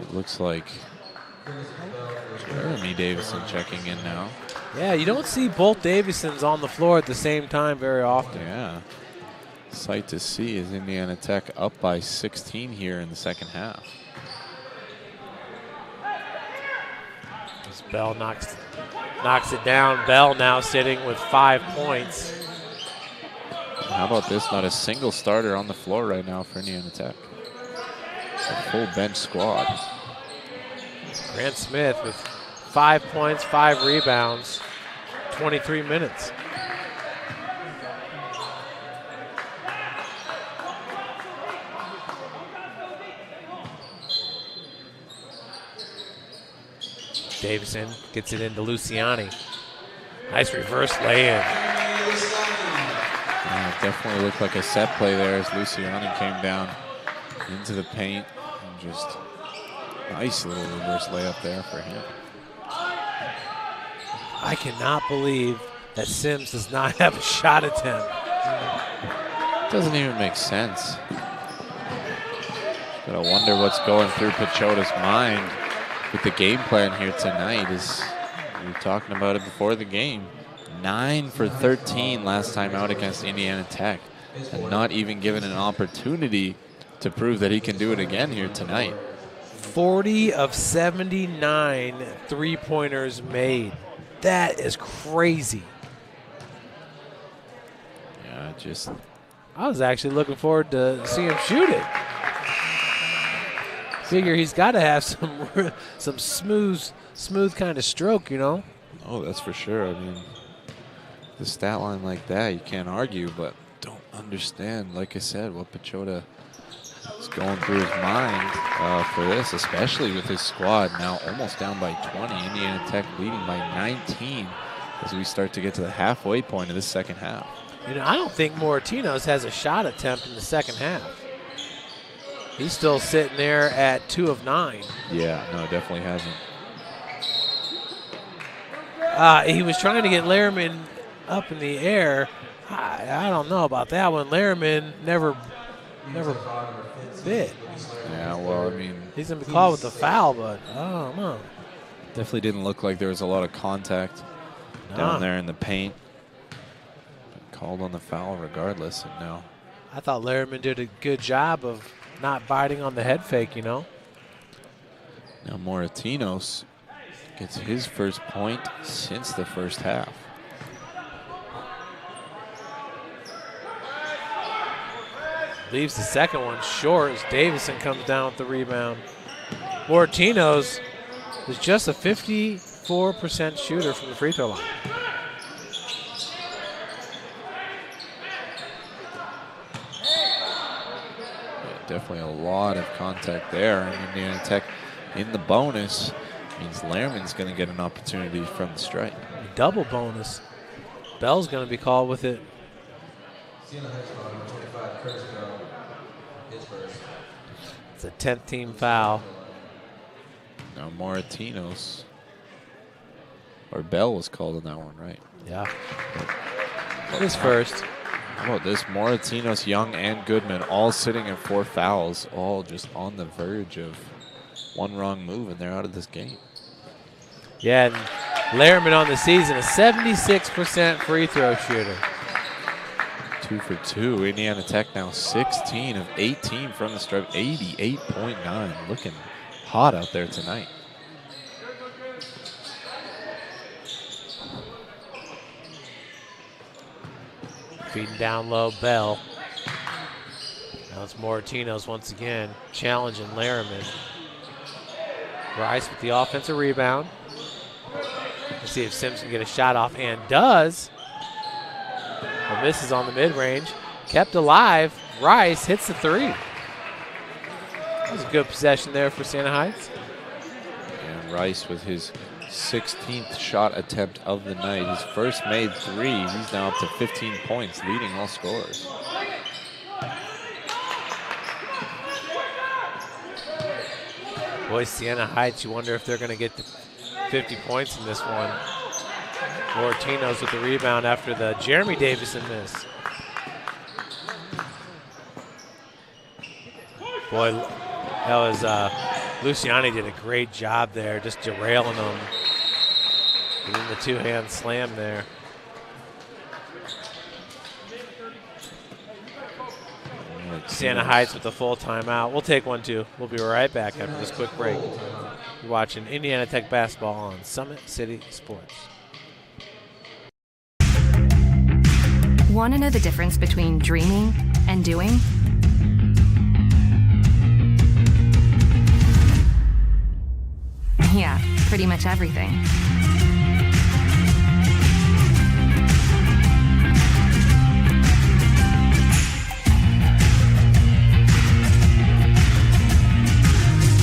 It looks like Jeremy Davison checking in now. Yeah, you don't see both Davisons on the floor at the same time very often. Yeah. Sight to see is Indiana Tech up by 16 here in the second half. As Bell knocks it down. Bell now sitting with 5 points. How about this? Not a single starter on the floor right now for Indiana Tech. It's a full bench squad. Grant Smith with 5 points, 5 rebounds, 23 minutes. Davison gets it into Luciani. Nice reverse lay-in. It definitely looked like a set play there as Luciani came down into the paint. And just nice little reverse layup there for him. I cannot believe that Sims does not have a shot attempt. Doesn't even make sense. Gotta wonder what's going through Pachota's mind with the game plan here tonight. Is we were talking about it before the game. 9 for 13 last time out against Indiana Tech, and not even given an opportunity to prove that he can do it again here tonight. 40 of 79 three-pointers made. That is crazy. Yeah, just. I was actually looking forward to see him shoot it. Figure he's got to have some smooth kind of stroke, you know. Oh, that's for sure. I mean, the stat line like that, you can't argue, but don't understand, like I said, what Pachota is going through his mind for this, especially with his squad now almost down by 20. Indiana Tech leading by 19 as we start to get to the halfway point of this second half. You know, I don't think Moratinos has a shot attempt in the second half. He's still sitting there at 2 of 9. Yeah, no, definitely hasn't. He was trying to get Lehrman up in the air. I don't know about that one. Lehrman never bit. Yeah, well, I mean, he's going to be called with the foul, but I don't know. Definitely didn't look like there was a lot of contact down there in the paint. But called on the foul regardless, and now. I thought Lehrman did a good job of not biting on the head fake, you know. Now Moratinos gets his first point since the first half. Leaves the second one short as Davison comes down with the rebound. Moratinos is just a 54% shooter from the free throw line. Definitely a lot of contact there. And Indiana Tech in the bonus means Lehrman's going to get an opportunity from the stripe. Double bonus. Bell's going to be called with it. It's a 10th team foul. Now Moratinos, or Bell was called on that one, right? Yeah. His first. How about this? Moratinos, Young, and Goodman all sitting at 4 fouls, all just on the verge of one wrong move, and they're out of this game. Yeah, and Lehrman on the season, a 76% free throw shooter. 2 for 2. Indiana Tech now 16 of 18 from the stripe, 88.9. Looking hot out there tonight. Feeding down low, Bell. Now it's Moratinos once again challenging Lehrman. Rice with the offensive rebound. Let's see if Sims can get a shot off, and does. But misses on the mid-range. Kept alive. Rice hits the three. That was a good possession there for Siena Heights. And Rice with his 16th shot attempt of the night. His first made three. He's now up to 15 points, leading all scorers. Boy, Siena Heights, you wonder if they're going to get to 50 points in this one. Mortinos with the rebound after the Jeremy Davison miss. Boy, that was Luciani did a great job there, just derailing them. Getting the two-hand slam there. Siena Heights with the full timeout. We'll take one too. We'll be right back after this quick break. You're watching Indiana Tech basketball on Summit City Sports. Want to know the difference between dreaming and doing? Yeah, pretty much everything.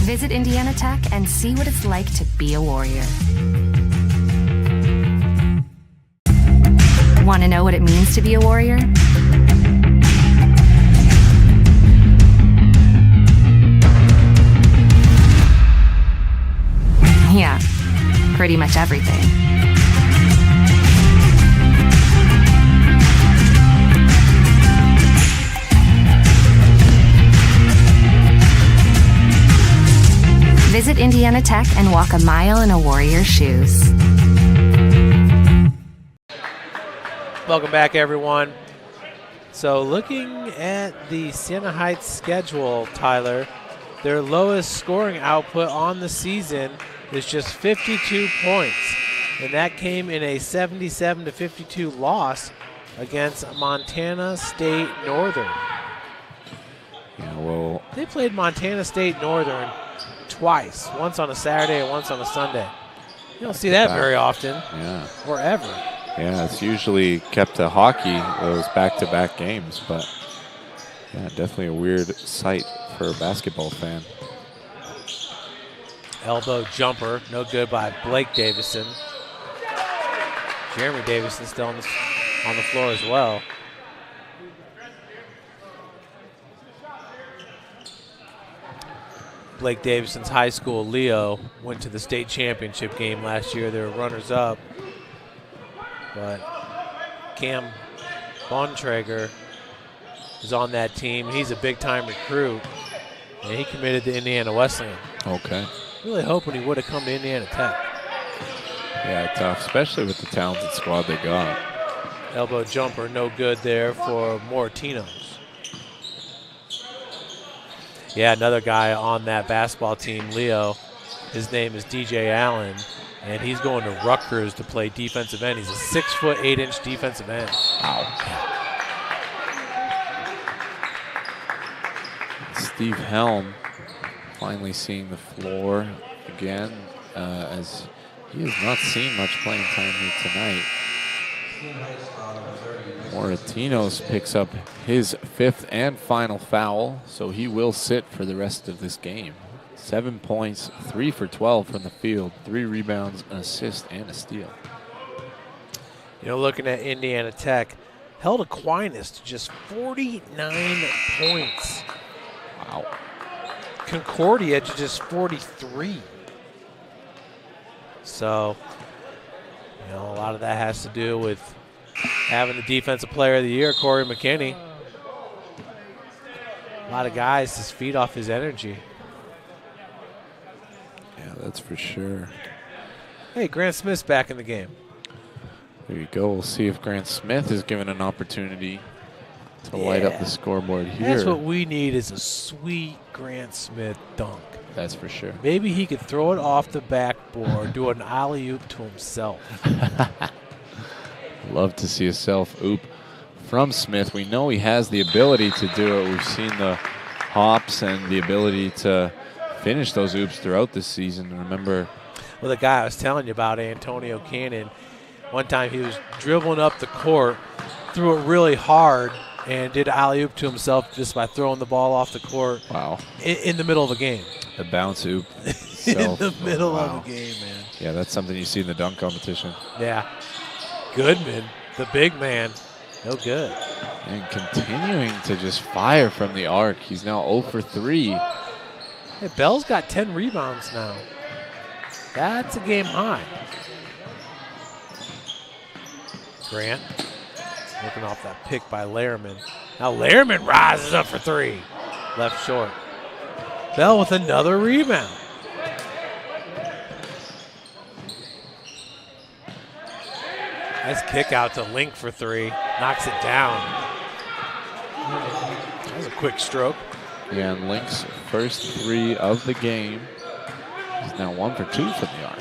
Visit Indiana Tech and see what it's like to be a warrior. Want to know what it means to be a warrior? Yeah, pretty much everything. Visit Indiana Tech and walk a mile in a warrior's shoes. Welcome back, everyone. So looking at the Siena Heights schedule, Tyler, their lowest scoring output on the season is just 52 points. And that came in a 77-52 loss against Montana State Northern. Yeah, well, they played Montana State Northern twice, once on a Saturday and once on a Sunday. You don't see that very often, or ever. Yeah, it's usually kept to hockey, those back-to-back games, but yeah, definitely a weird sight for a basketball fan. Elbow jumper, no good by Blake Davison. Jeremy Davison still on the floor as well. Blake Davison's high school, Leo, went to the state championship game last year. They were runners-up. But Cam Bontrager is on that team. He's a big-time recruit, and he committed to Indiana Wesleyan. Okay. Really hoping he would have come to Indiana Tech. Yeah, tough, especially with the talented squad they got. Elbow jumper, no good there for Mortinos. Yeah, another guy on that basketball team, Leo. His name is DJ Allen, and he's going to Rutgers to play defensive end. He's a 6', 8" defensive end. Wow. Steve Helm finally seeing the floor again, as he has not seen much playing time here tonight. Moratinos picks up his 5th and final foul, so he will sit for the rest of this game. 7 points, 3 for 12 from the field, 3 rebounds, an assist, and a steal. You know, looking at Indiana Tech, held Aquinas to just 49 points. Wow. Concordia to just 43. So, you know, a lot of that has to do with having the Defensive Player of the Year, Corey McKinney. A lot of guys just feed off his energy. Yeah, that's for sure. Hey, Grant Smith's back in the game. There you go. We'll see if Grant Smith is given an opportunity to light up the scoreboard here. That's what we need, is a sweet Grant Smith dunk. That's for sure. Maybe he could throw it off the backboard, do an alley-oop to himself. Love to see a self-oop from Smith. We know he has the ability to do it. We've seen the hops and the ability to finish those oops throughout this season. Remember, well, the guy I was telling you about, Antonio Cannon, one time he was dribbling up the court, threw it really hard, and did alley-oop to himself just by throwing the ball off the court. Wow. In the middle of a game. The bounce oop. In the middle of a game, man. Yeah, that's something you see in the dunk competition. Yeah. Goodman, the big man, no good. And continuing to just fire from the arc. He's now 0 for 3. Hey, Bell's got 10 rebounds now. That's a game high. Grant looking off that pick by Lehrman. Now Lehrman rises up for 3. Left short. Bell with another rebound. Nice kick out to Link for 3. Knocks it down. That was a quick stroke. Yeah, and Link's first 3 of the game. He's now 1 for 2 from the arc.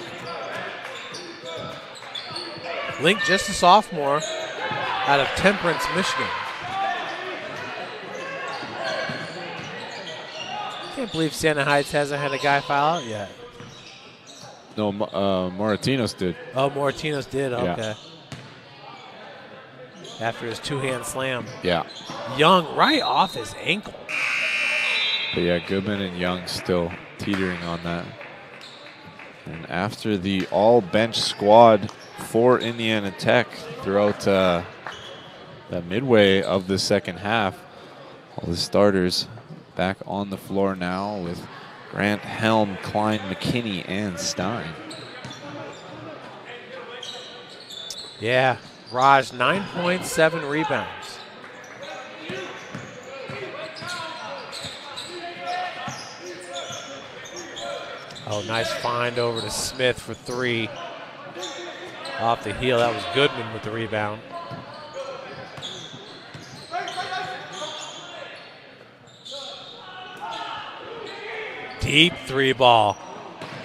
Link, just a sophomore, out of Temperance, Michigan. Can't believe Siena Heights hasn't had a guy foul out yet. No, Moratinos did. Oh, Moratinos did, okay. Yeah. After his two-hand slam. Yeah. Young right off his ankle. But yeah, Goodman and Young still teetering on that. And after the all-bench squad for Indiana Tech throughout the midway of the second half, all the starters back on the floor now with Grant, Helm, Klein, McKinney, and Stein. Yeah, Raj, 9.7 rebounds. Oh, nice find over to Smith for 3. Off the heel, that was Goodman with the rebound. Deep 3 ball.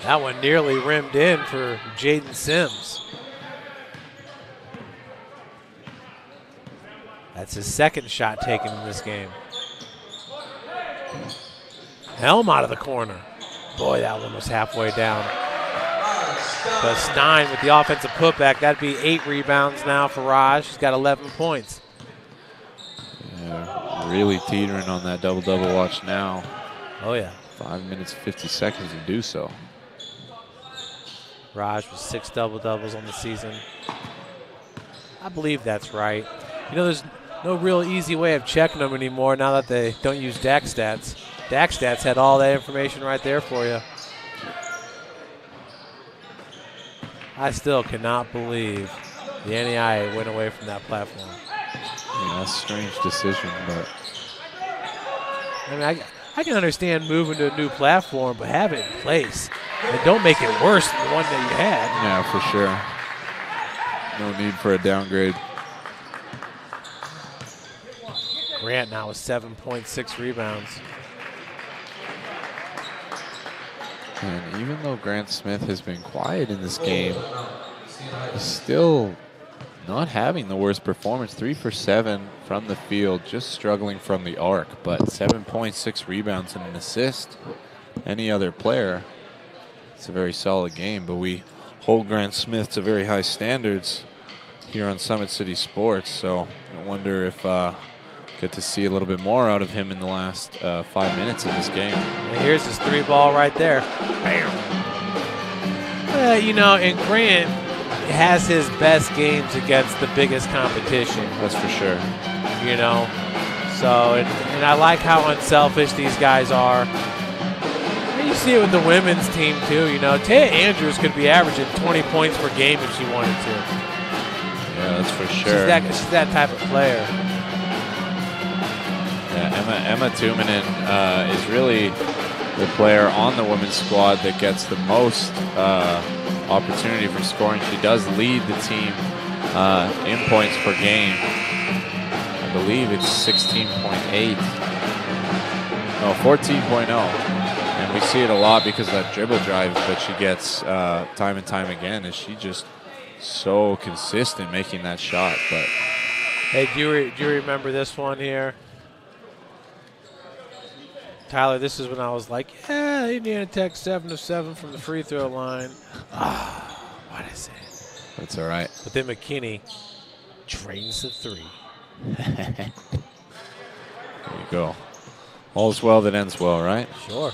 That one nearly rimmed in for Jaden Sims. That's his second shot taken in this game. Helm out of the corner. Boy, that one was halfway down. But Stein with the offensive putback. That'd be 8 rebounds now for Raj. He's got 11 points. Yeah, really teetering on that double-double watch now. Oh, yeah. 5 minutes, 50 seconds to do so. Raj with 6 double-doubles on the season. I believe that's right. You know, there's no real easy way of checking them anymore now that they don't use DAC stats. DAC stats had all that information right there for you. I still cannot believe the NEI went away from that platform. Yeah, that's a strange decision, but I mean, I can understand moving to a new platform, but have it in place. And don't make it worse than the one that you had. yeah, for sure. No need for a downgrade. Grant now with 7.6 rebounds. And even though Grant Smith has been quiet in this game, he's still not having the worst performance. 3 for 7 from the field, just struggling from the arc, but 7.6 rebounds and an assist. Any other player, it's a very solid game, but we hold Grant Smith to very high standards here on Summit City Sports, so I wonder if get to see a little bit more out of him in the last 5 minutes of this game. And here's his 3 ball right there. Bam. You know, and Grant has his best games against the biggest competition. That's for sure. You know, so, and I like how unselfish these guys are. And you see it with the women's team too, you know. Taya Andrews could be averaging 20 points per game if she wanted to. Yeah, that's for sure. She's that type of player. Yeah, Emma Tuominen is really the player on the women's squad that gets the most opportunity for scoring. She does lead the team in points per game. I believe it's 16.8. No, 14.0. And we see it a lot because of that dribble drive that she gets time and time again. Is she just so consistent making that shot? But hey, do you remember this one here? Tyler, this is when I was like, yeah, Indiana Tech 7 of 7 from the free throw line. What is it? that's all right. But then McKinney drains the 3. go. All's well that ends well, right? Sure.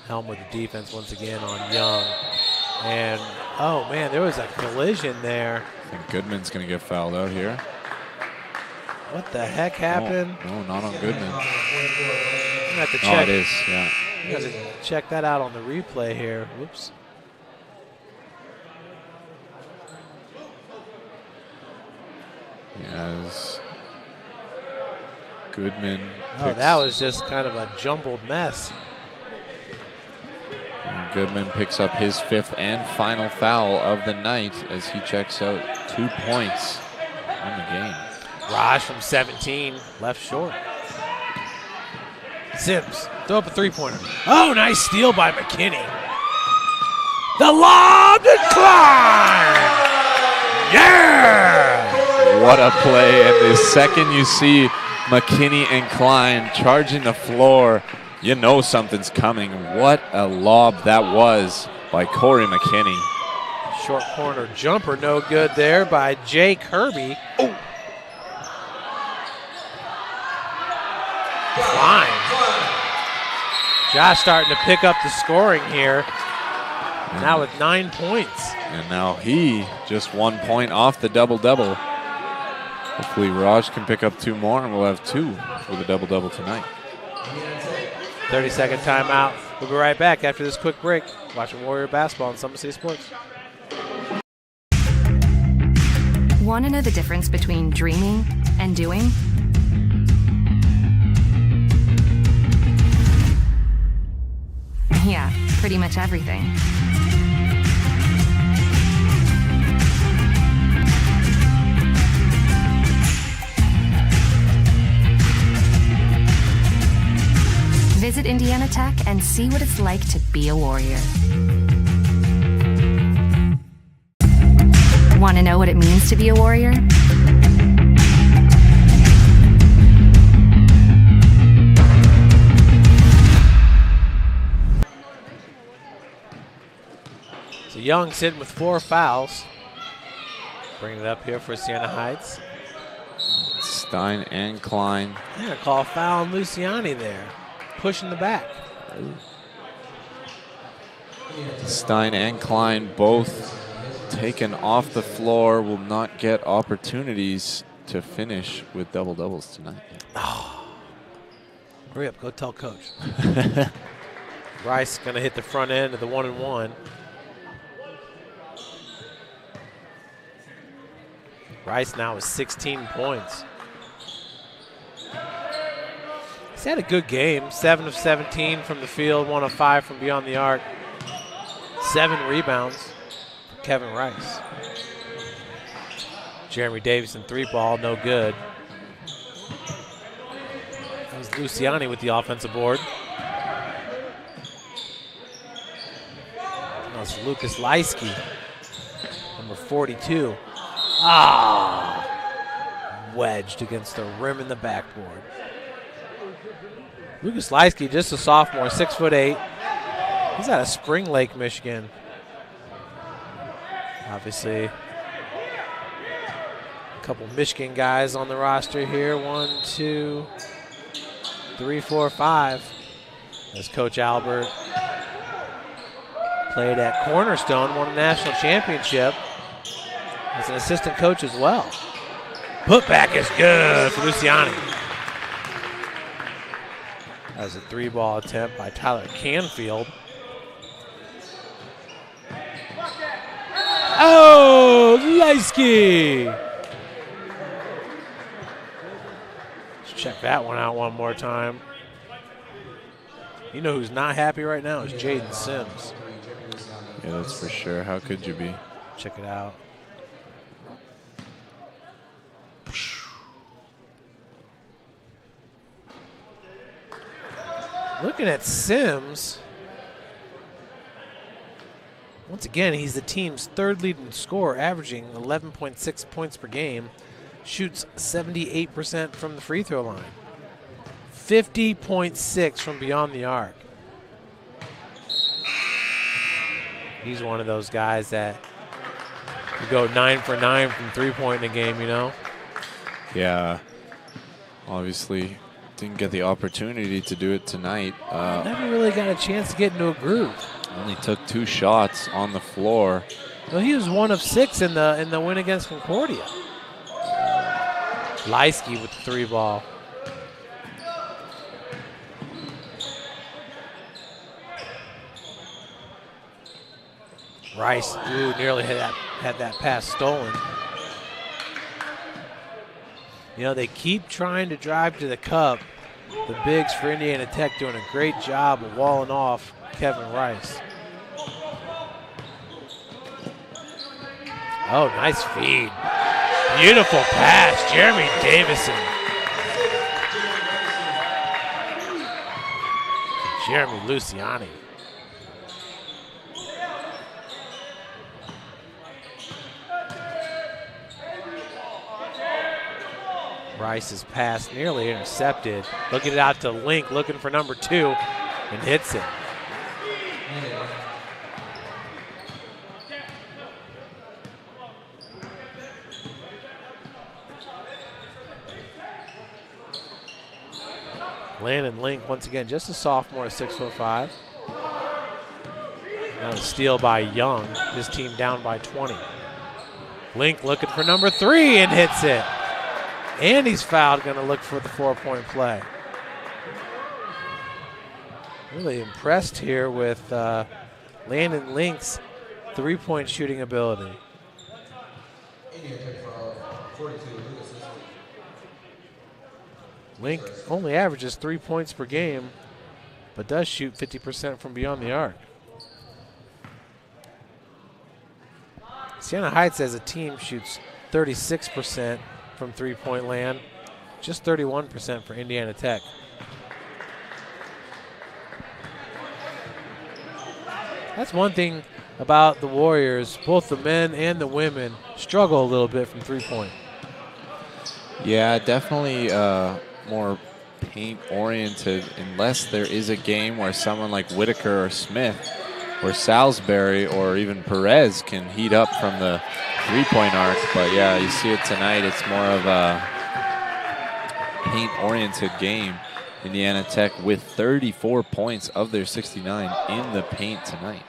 Helm with the defense once again on Young. And, oh, man, there was a collision there. I think Goodman's going to get fouled out here. What the heck happened? No, not on Goodman. You have to check. Oh, it is, yeah. You have to check that out on the replay here. Whoops. Yes. Goodman. Oh, that was just kind of a jumbled mess. And Goodman picks up his 5th and final foul of the night as he checks out 2 points on the game. Raj from 17, left short. Sims, throw up a three-pointer. Oh, nice steal by McKinney. The lob to Klein! Yeah! What a play. And the second you see McKinney and Klein charging the floor, you know something's coming. What a lob that was by Corey McKinney. Short corner jumper, no good there by Jake Kirby. Oh. Klein. Josh starting to pick up the scoring here. Now with 9 points. And now he just 1 point off the double-double. Hopefully Raj can pick up 2 more, and we'll have 2 for the double-double tonight. 30-second timeout. We'll be right back after this quick break. Watching Warrior basketball on Summit City Sports. Want to know the difference between dreaming and doing? Yeah, pretty much everything. Visit Indiana Tech and see what it's like to be a Warrior. Want to know what it means to be a Warrior? So Young sitting with 4 fouls. Bring it up here for Siena Heights. Stein and Klein. Yeah, call a foul on Luciani there. Pushing the back. Stein and Klein both taken off the floor, will not get opportunities to finish with double-doubles tonight. Oh. Hurry up, go tell coach. Rice going to hit the front end of the 1-and-1. Rice now with 16 points. He's had a good game. 7 of 17 from the field, 1 of 5 from beyond the arc. 7 rebounds for Kevin Rice. Jeremy Davison 3-ball, no good. That was Luciani with the offensive board. That's Lucas Leisky, number 42. Wedged against the rim in the backboard. Lucas Leisky, just a sophomore, 6'8". He's out of Spring Lake, Michigan. Obviously, a couple Michigan guys on the roster here. 1, 2, 3, 4, 5. As Coach Albert played at Cornerstone, won a national championship as an assistant coach as well. Putback is good for Luciani. That was a 3-ball attempt by Tyler Canfield. Oh, Leisky! Let's check that one out one more time. You know who's not happy right now is Jaden Sims. Yeah, that's for sure. How could you be? Check it out. Looking at Sims, once again, he's the team's 3rd leading scorer, averaging 11.6 points per game. Shoots 78% from the free throw line. 50.6 from beyond the arc. He's one of those guys that could go 9 for 9 from 3-point in a game, you know? Yeah. obviously didn't get the opportunity to do it tonight. Never really got a chance to get into a groove. Only took 2 shots on the floor. Well, he was 1 of 6 in the win against Concordia. Leisky with the 3 ball. Rice nearly had that pass stolen. You know, they keep trying to drive to the cup. The bigs for Indiana Tech doing a great job of walling off Kevin Rice. Oh, nice feed. Beautiful pass, Jeremy Davison. Jeremy Luciani. Rice's pass nearly intercepted. Looking it out to Link, looking for number 2, and hits it. Landon Link, once again, just a sophomore at 6'5". Now the steal by Young, his team down by 20. Link looking for number 3 and hits it. And he's fouled, going to look for the 4-point play. Really impressed here with Landon Link's 3-point shooting ability. Link only averages 3 points per game, but does shoot 50% from beyond the arc. Siena Heights as a team shoots 36% from 3-point land, just 31% for Indiana Tech. That's one thing about the Warriors. Both the men and the women struggle a little bit from 3-point. Yeah, definitely more paint-oriented unless there is a game where someone like Whitaker or Smith or Salisbury or even Perez can heat up from the 3-point arc. But yeah, you see it tonight. It's more of a paint-oriented game. Indiana Tech with 34 points of their 69 in the paint tonight.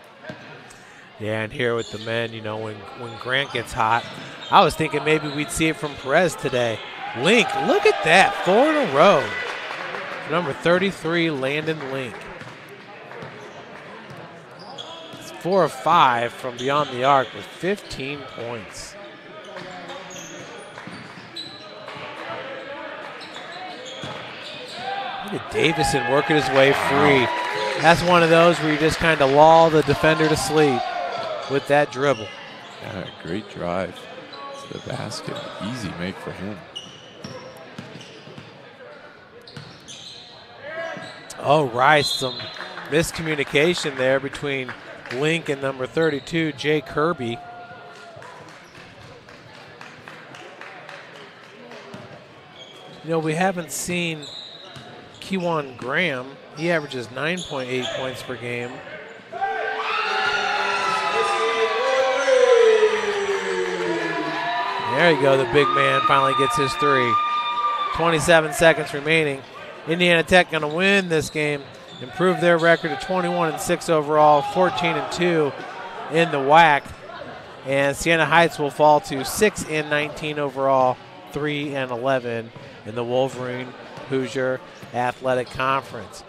Yeah, and here with the men, you know, when Grant gets hot, I was thinking maybe we'd see it from Perez today. Link, look at that, 4 in a row. Number 33, Landon Link. It's 4 of 5 from beyond the arc with 15 points. Look at Davison working his way free. That's one of those where you just kind of lull the defender to sleep with that dribble. Yeah, great drive to the basket. Easy make for him. Oh, Rice, some miscommunication there between Link and number 32, Jay Kirby. You know, we haven't seen Kewan Graham. He averages 9.8 points per game. There you go, the big man finally gets his 3. 27 seconds remaining. Indiana Tech going to win this game, improve their record to 21-6 overall, 14-2 in the WAC. And Siena Heights will fall to 6-19 overall, 3-11 in the Wolverine Hoosier Athletic Conference.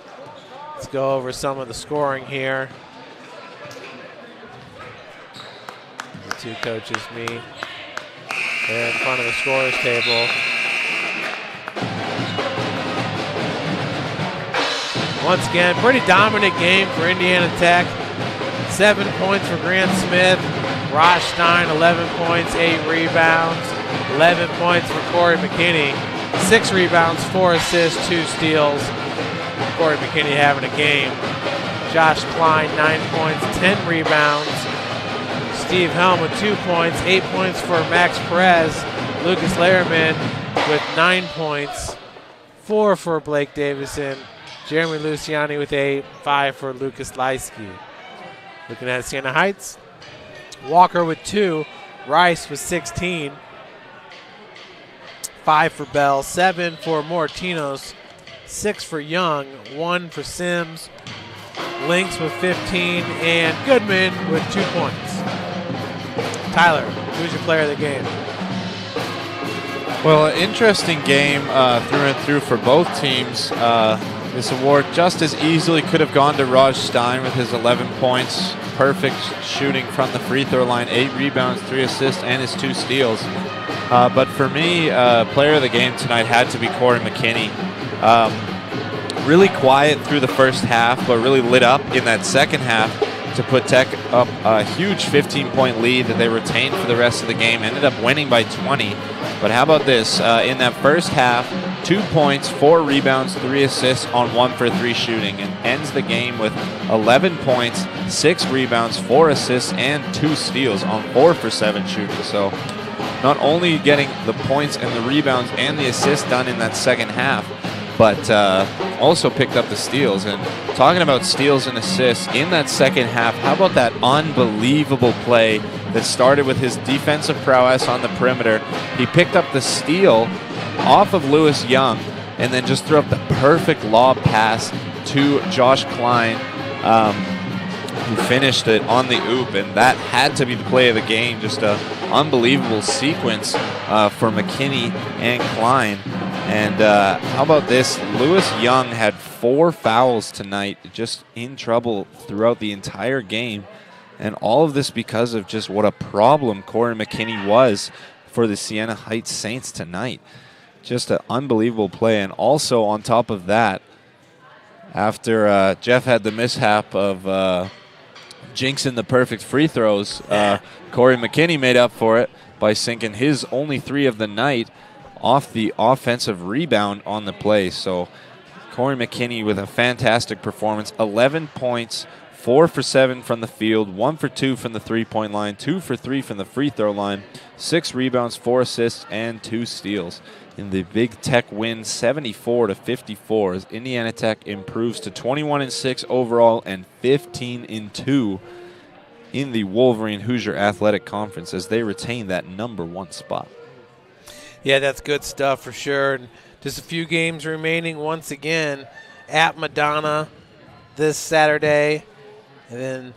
Let's go over some of the scoring here. The two coaches meet. They're in front of the scorers table. Once again, pretty dominant game for Indiana Tech. 7 points for Grant Smith. Rosh Stein, 11 points, 8 rebounds. 11 points for Corey McKinney. 6 rebounds, 4 assists, 2 steals. Corey McKinney having a game. Josh Klein, 9 points, 10 rebounds. Steve Helm with 2 points, 8 points for Max Perez. Lucas Lehrman with 9 points, 4 for Blake Davison. Jeremy Luciani with 8, 5 for Lucas Leisky. Looking at Siena Heights, Walker with 2, Rice with 16, 5 for Bell, 7 for Moratinos, 6 for Young, 1 for Sims, Links with 15, and Goodman with 2 points. Tyler, who's your player of the game? Well, an interesting game through and through for both teams. This award just as easily could have gone to Raj Stein with his 11 points, perfect shooting from the free throw line, 8 rebounds, 3 assists, and his 2 steals. But for me, player of the game tonight had to be Corey McKinney. Really quiet through the first half, but really lit up in that second half to put Tech up a huge 15-point lead that they retained for the rest of the game. Ended up winning by 20. But how about this? In that first half, 2 points, 4 rebounds, 3 assists on 1 for 3 shooting, and ends the game with 11 points, 6 rebounds, 4 assists, and 2 steals on 4 for 7 shooting. So not only getting the points and the rebounds and the assists done in that second half, but also picked up the steals. And talking about steals and assists in that second half, how about that unbelievable play that started with his defensive prowess on the perimeter? He picked up the steal off of Lewis Young and then just threw up the perfect lob pass to Josh Klein, who finished it on the oop, and that had to be the play of the game. Just an unbelievable sequence for McKinney and Klein. And how about this? Lewis Young had 4 fouls tonight, just in trouble throughout the entire game. And all of this because of just what a problem Corey McKinney was for the Siena Heights Saints tonight. Just an unbelievable play. And also on top of that, after Jeff had the mishap of jinxing the perfect free throws, Corey McKinney made up for it by sinking his only 3 of the night off the offensive rebound on the play. So Corey McKinney with a fantastic performance, 11 points, 4 for 7 from the field, 1 for 2 from the three-point line, 2 for 3 from the free throw line, 6 rebounds, 4 assists, and 2 steals. In the Big Tech win, 74-54, as Indiana Tech improves to 21-6 overall and 15-2 in the Wolverine Hoosier Athletic Conference as they retain that #1 spot. Yeah, that's good stuff for sure. And just a few games remaining once again at Madonna this Saturday, and then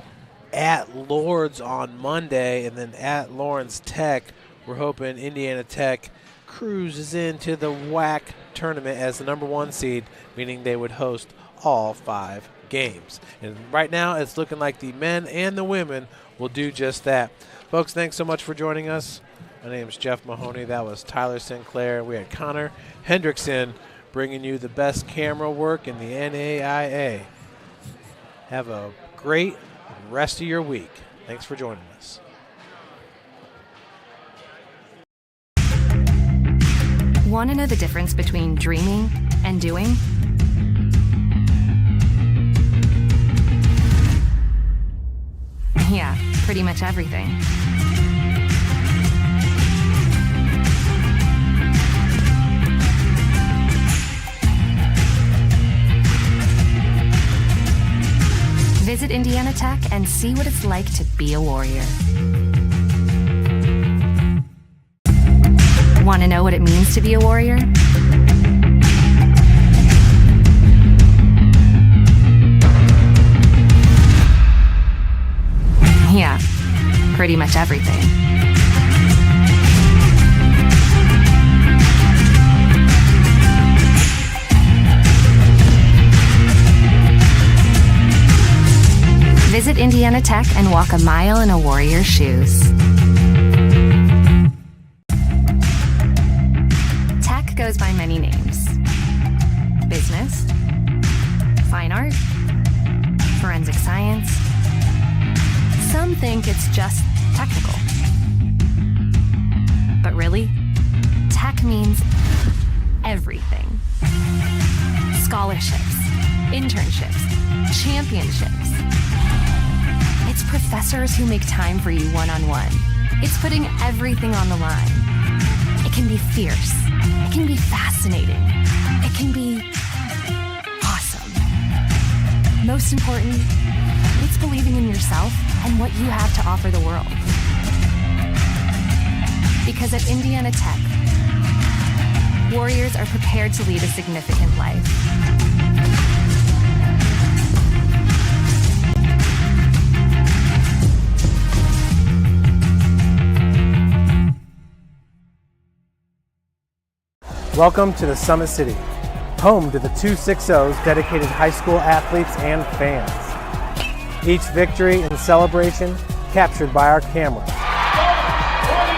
at Lourdes on Monday, and then at Lawrence Tech. We're hoping Indiana Tech cruises into the WAC tournament as the #1 seed, meaning they would host all 5 games. And right now it's looking like the men and the women will do just that. Folks, thanks so much for joining us. My name is Jeff Mahoney. That was Tyler Sinclair. We had Connor Hendrickson bringing you the best camera work in the NAIA. Have a great rest of your week. Thanks for joining us. Want to know the difference between dreaming and doing? Yeah, pretty much everything. Visit Indiana Tech and see what it's like to be a warrior. Want to know what it means to be a warrior? Yeah, pretty much everything. Visit Indiana Tech and walk a mile in a warrior's shoes. Tech goes by many names. Business, fine art, forensic science. Some think it's just technical. But really, tech means everything. Scholarships, internships, championships. It's professors who make time for you one-on-one. It's putting everything on the line. It can be fierce. It can be fascinating. It can be awesome. Most important, it's believing in yourself and what you have to offer the world. Because at Indiana Tech, warriors are prepared to lead a significant life. Welcome to the Summit City, home to the 260's dedicated high school athletes and fans. Each victory and celebration captured by our cameras.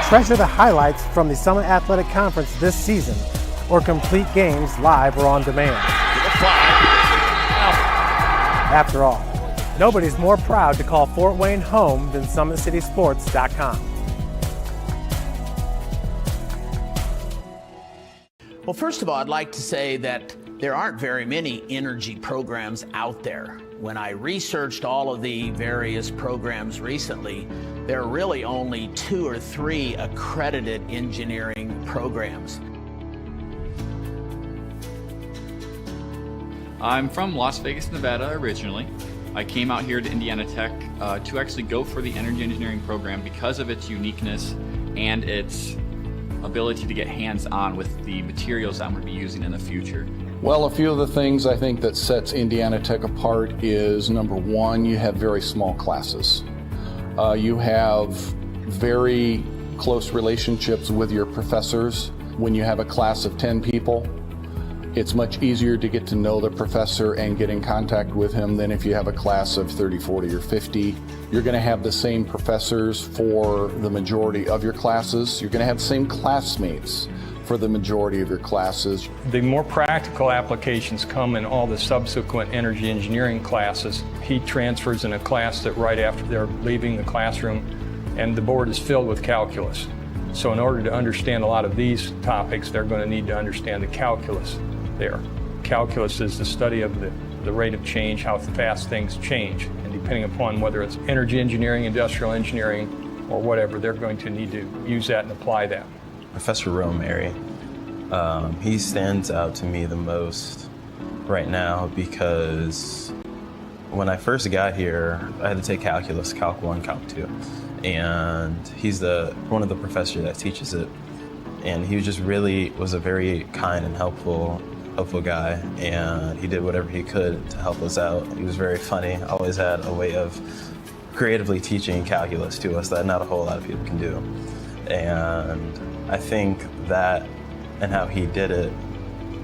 Treasure the highlights from the Summit Athletic Conference this season, or complete games live or on demand. After all, nobody's more proud to call Fort Wayne home than SummitCitySports.com. Well, first of all, I'd like to say that there aren't very many energy programs out there. When I researched all of the various programs recently, there are really only 2 or 3 accredited engineering programs. I'm from Las Vegas, Nevada originally. I came out here to Indiana Tech to actually go for the energy engineering program because of its uniqueness and its ability to get hands-on with the materials I'm going to be using in the future. Well, a few of the things I think that sets Indiana Tech apart is, number one, you have very small classes. You have very close relationships with your professors. When you have a class of 10 people, it's much easier to get to know the professor and get in contact with him than if you have a class of 30, 40, or 50. You're going to have the same professors for the majority of your classes. You're going to have the same classmates for the majority of your classes. The more practical applications come in all the subsequent energy engineering classes. Heat transfers in a class that right after they're leaving the classroom, and the board is filled with calculus. So in order to understand a lot of these topics, they're going to need to understand the calculus there. Calculus is the study of the rate of change, how fast things change. And depending upon whether it's energy engineering, industrial engineering, or whatever, they're going to need to use that and apply that. Professor Romary, he stands out to me the most right now because when I first got here, I had to take calculus, Calc 1, Calc 2. And he's one of the professors that teaches it. And he just really was a very kind and helpful guy, and he did whatever he could to help us out. He was very funny, always had a way of creatively teaching calculus to us that not a whole lot of people can do. And I think that and how he did it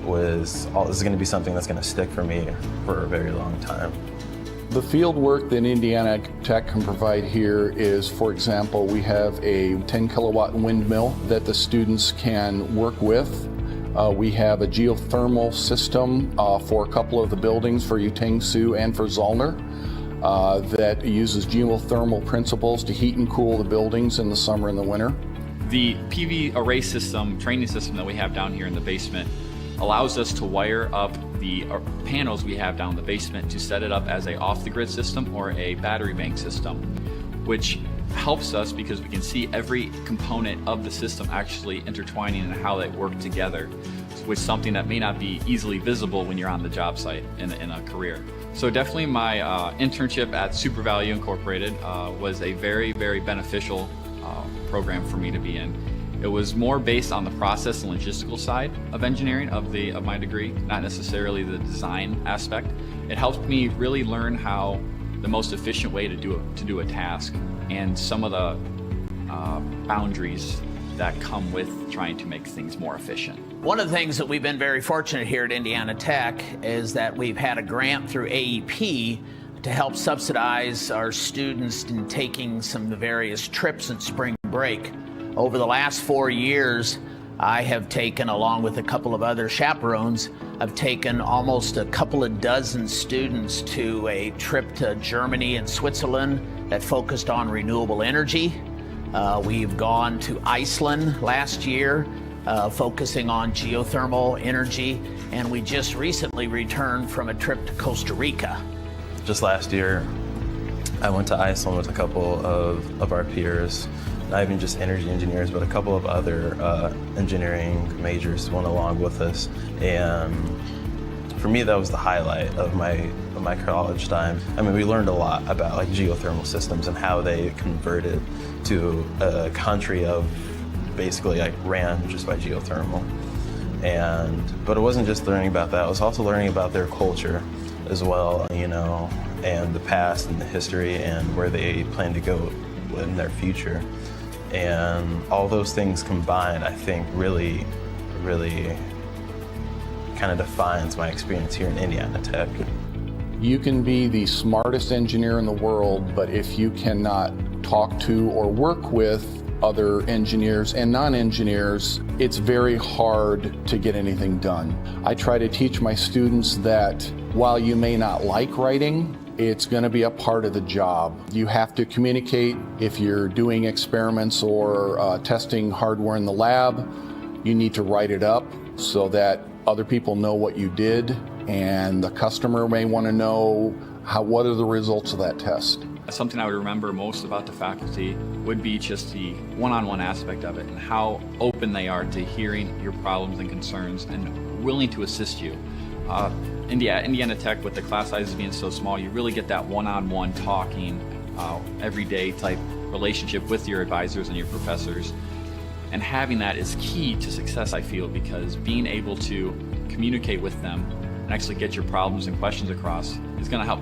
is going to be something that's going to stick for me for a very long time. The field work that Indiana Tech can provide here is, for example, we have a 10 kilowatt windmill that the students can work with. We have a geothermal system for a couple of the buildings, for Utangsu and for Zollner, that uses geothermal principles to heat and cool the buildings in the summer and the winter. The PV array system, training system that we have down here in the basement allows us to wire up the panels we have down in the basement to set it up as a off-the-grid system or a battery bank system, which helps us because we can see every component of the system actually intertwining and how they work together, which is something that may not be easily visible when you're on the job site in a career. So definitely my internship at Super Value Incorporated was a very, very beneficial program for me to be in. It was more based on the process and logistical side of engineering of my degree, not necessarily the design aspect. It helped me really learn how the most efficient way to do a task and some of the boundaries that come with trying to make things more efficient. One of the things that we've been very fortunate here at Indiana Tech is that we've had a grant through AEP to help subsidize our students in taking some of the various trips in spring break. Over the last 4 years, I have taken, along with a couple of other chaperones, I've taken almost a couple of dozen students to a trip to Germany and Switzerland that focused on renewable energy. We've gone to Iceland last year, focusing on geothermal energy, and we just recently returned from a trip to Costa Rica. Just last year, I went to Iceland with a couple of our peers, not even just energy engineers, but a couple of other engineering majors went along with us. And for me, that was the highlight of my college time. I mean, we learned a lot about like geothermal systems and how they converted to a country of basically like ran just by geothermal. But it wasn't just learning about that, it was also learning about their culture as well, you know, and the past and the history and where they plan to go in their future. And all those things combined, I think, really kind of defines my experience here in Indiana Tech. You can be the smartest engineer in the world, but if you cannot talk to or work with other engineers and non-engineers, it's very hard to get anything done. I try to teach my students that while you may not like writing, it's going to be a part of the job. You have to communicate. If you're doing experiments or testing hardware in the lab, you need to write it up so that other people know what you did, and the customer may want to know what are the results of that test. Something I would remember most about the faculty would be just the one-on-one aspect of it and how open they are to hearing your problems and concerns and willing to assist you. Indiana Tech, with the class sizes being so small, you really get that one-on-one talking, everyday type relationship with your advisors and your professors. And having that is key to success, I feel, because being able to communicate with them and actually get your problems and questions across is going to help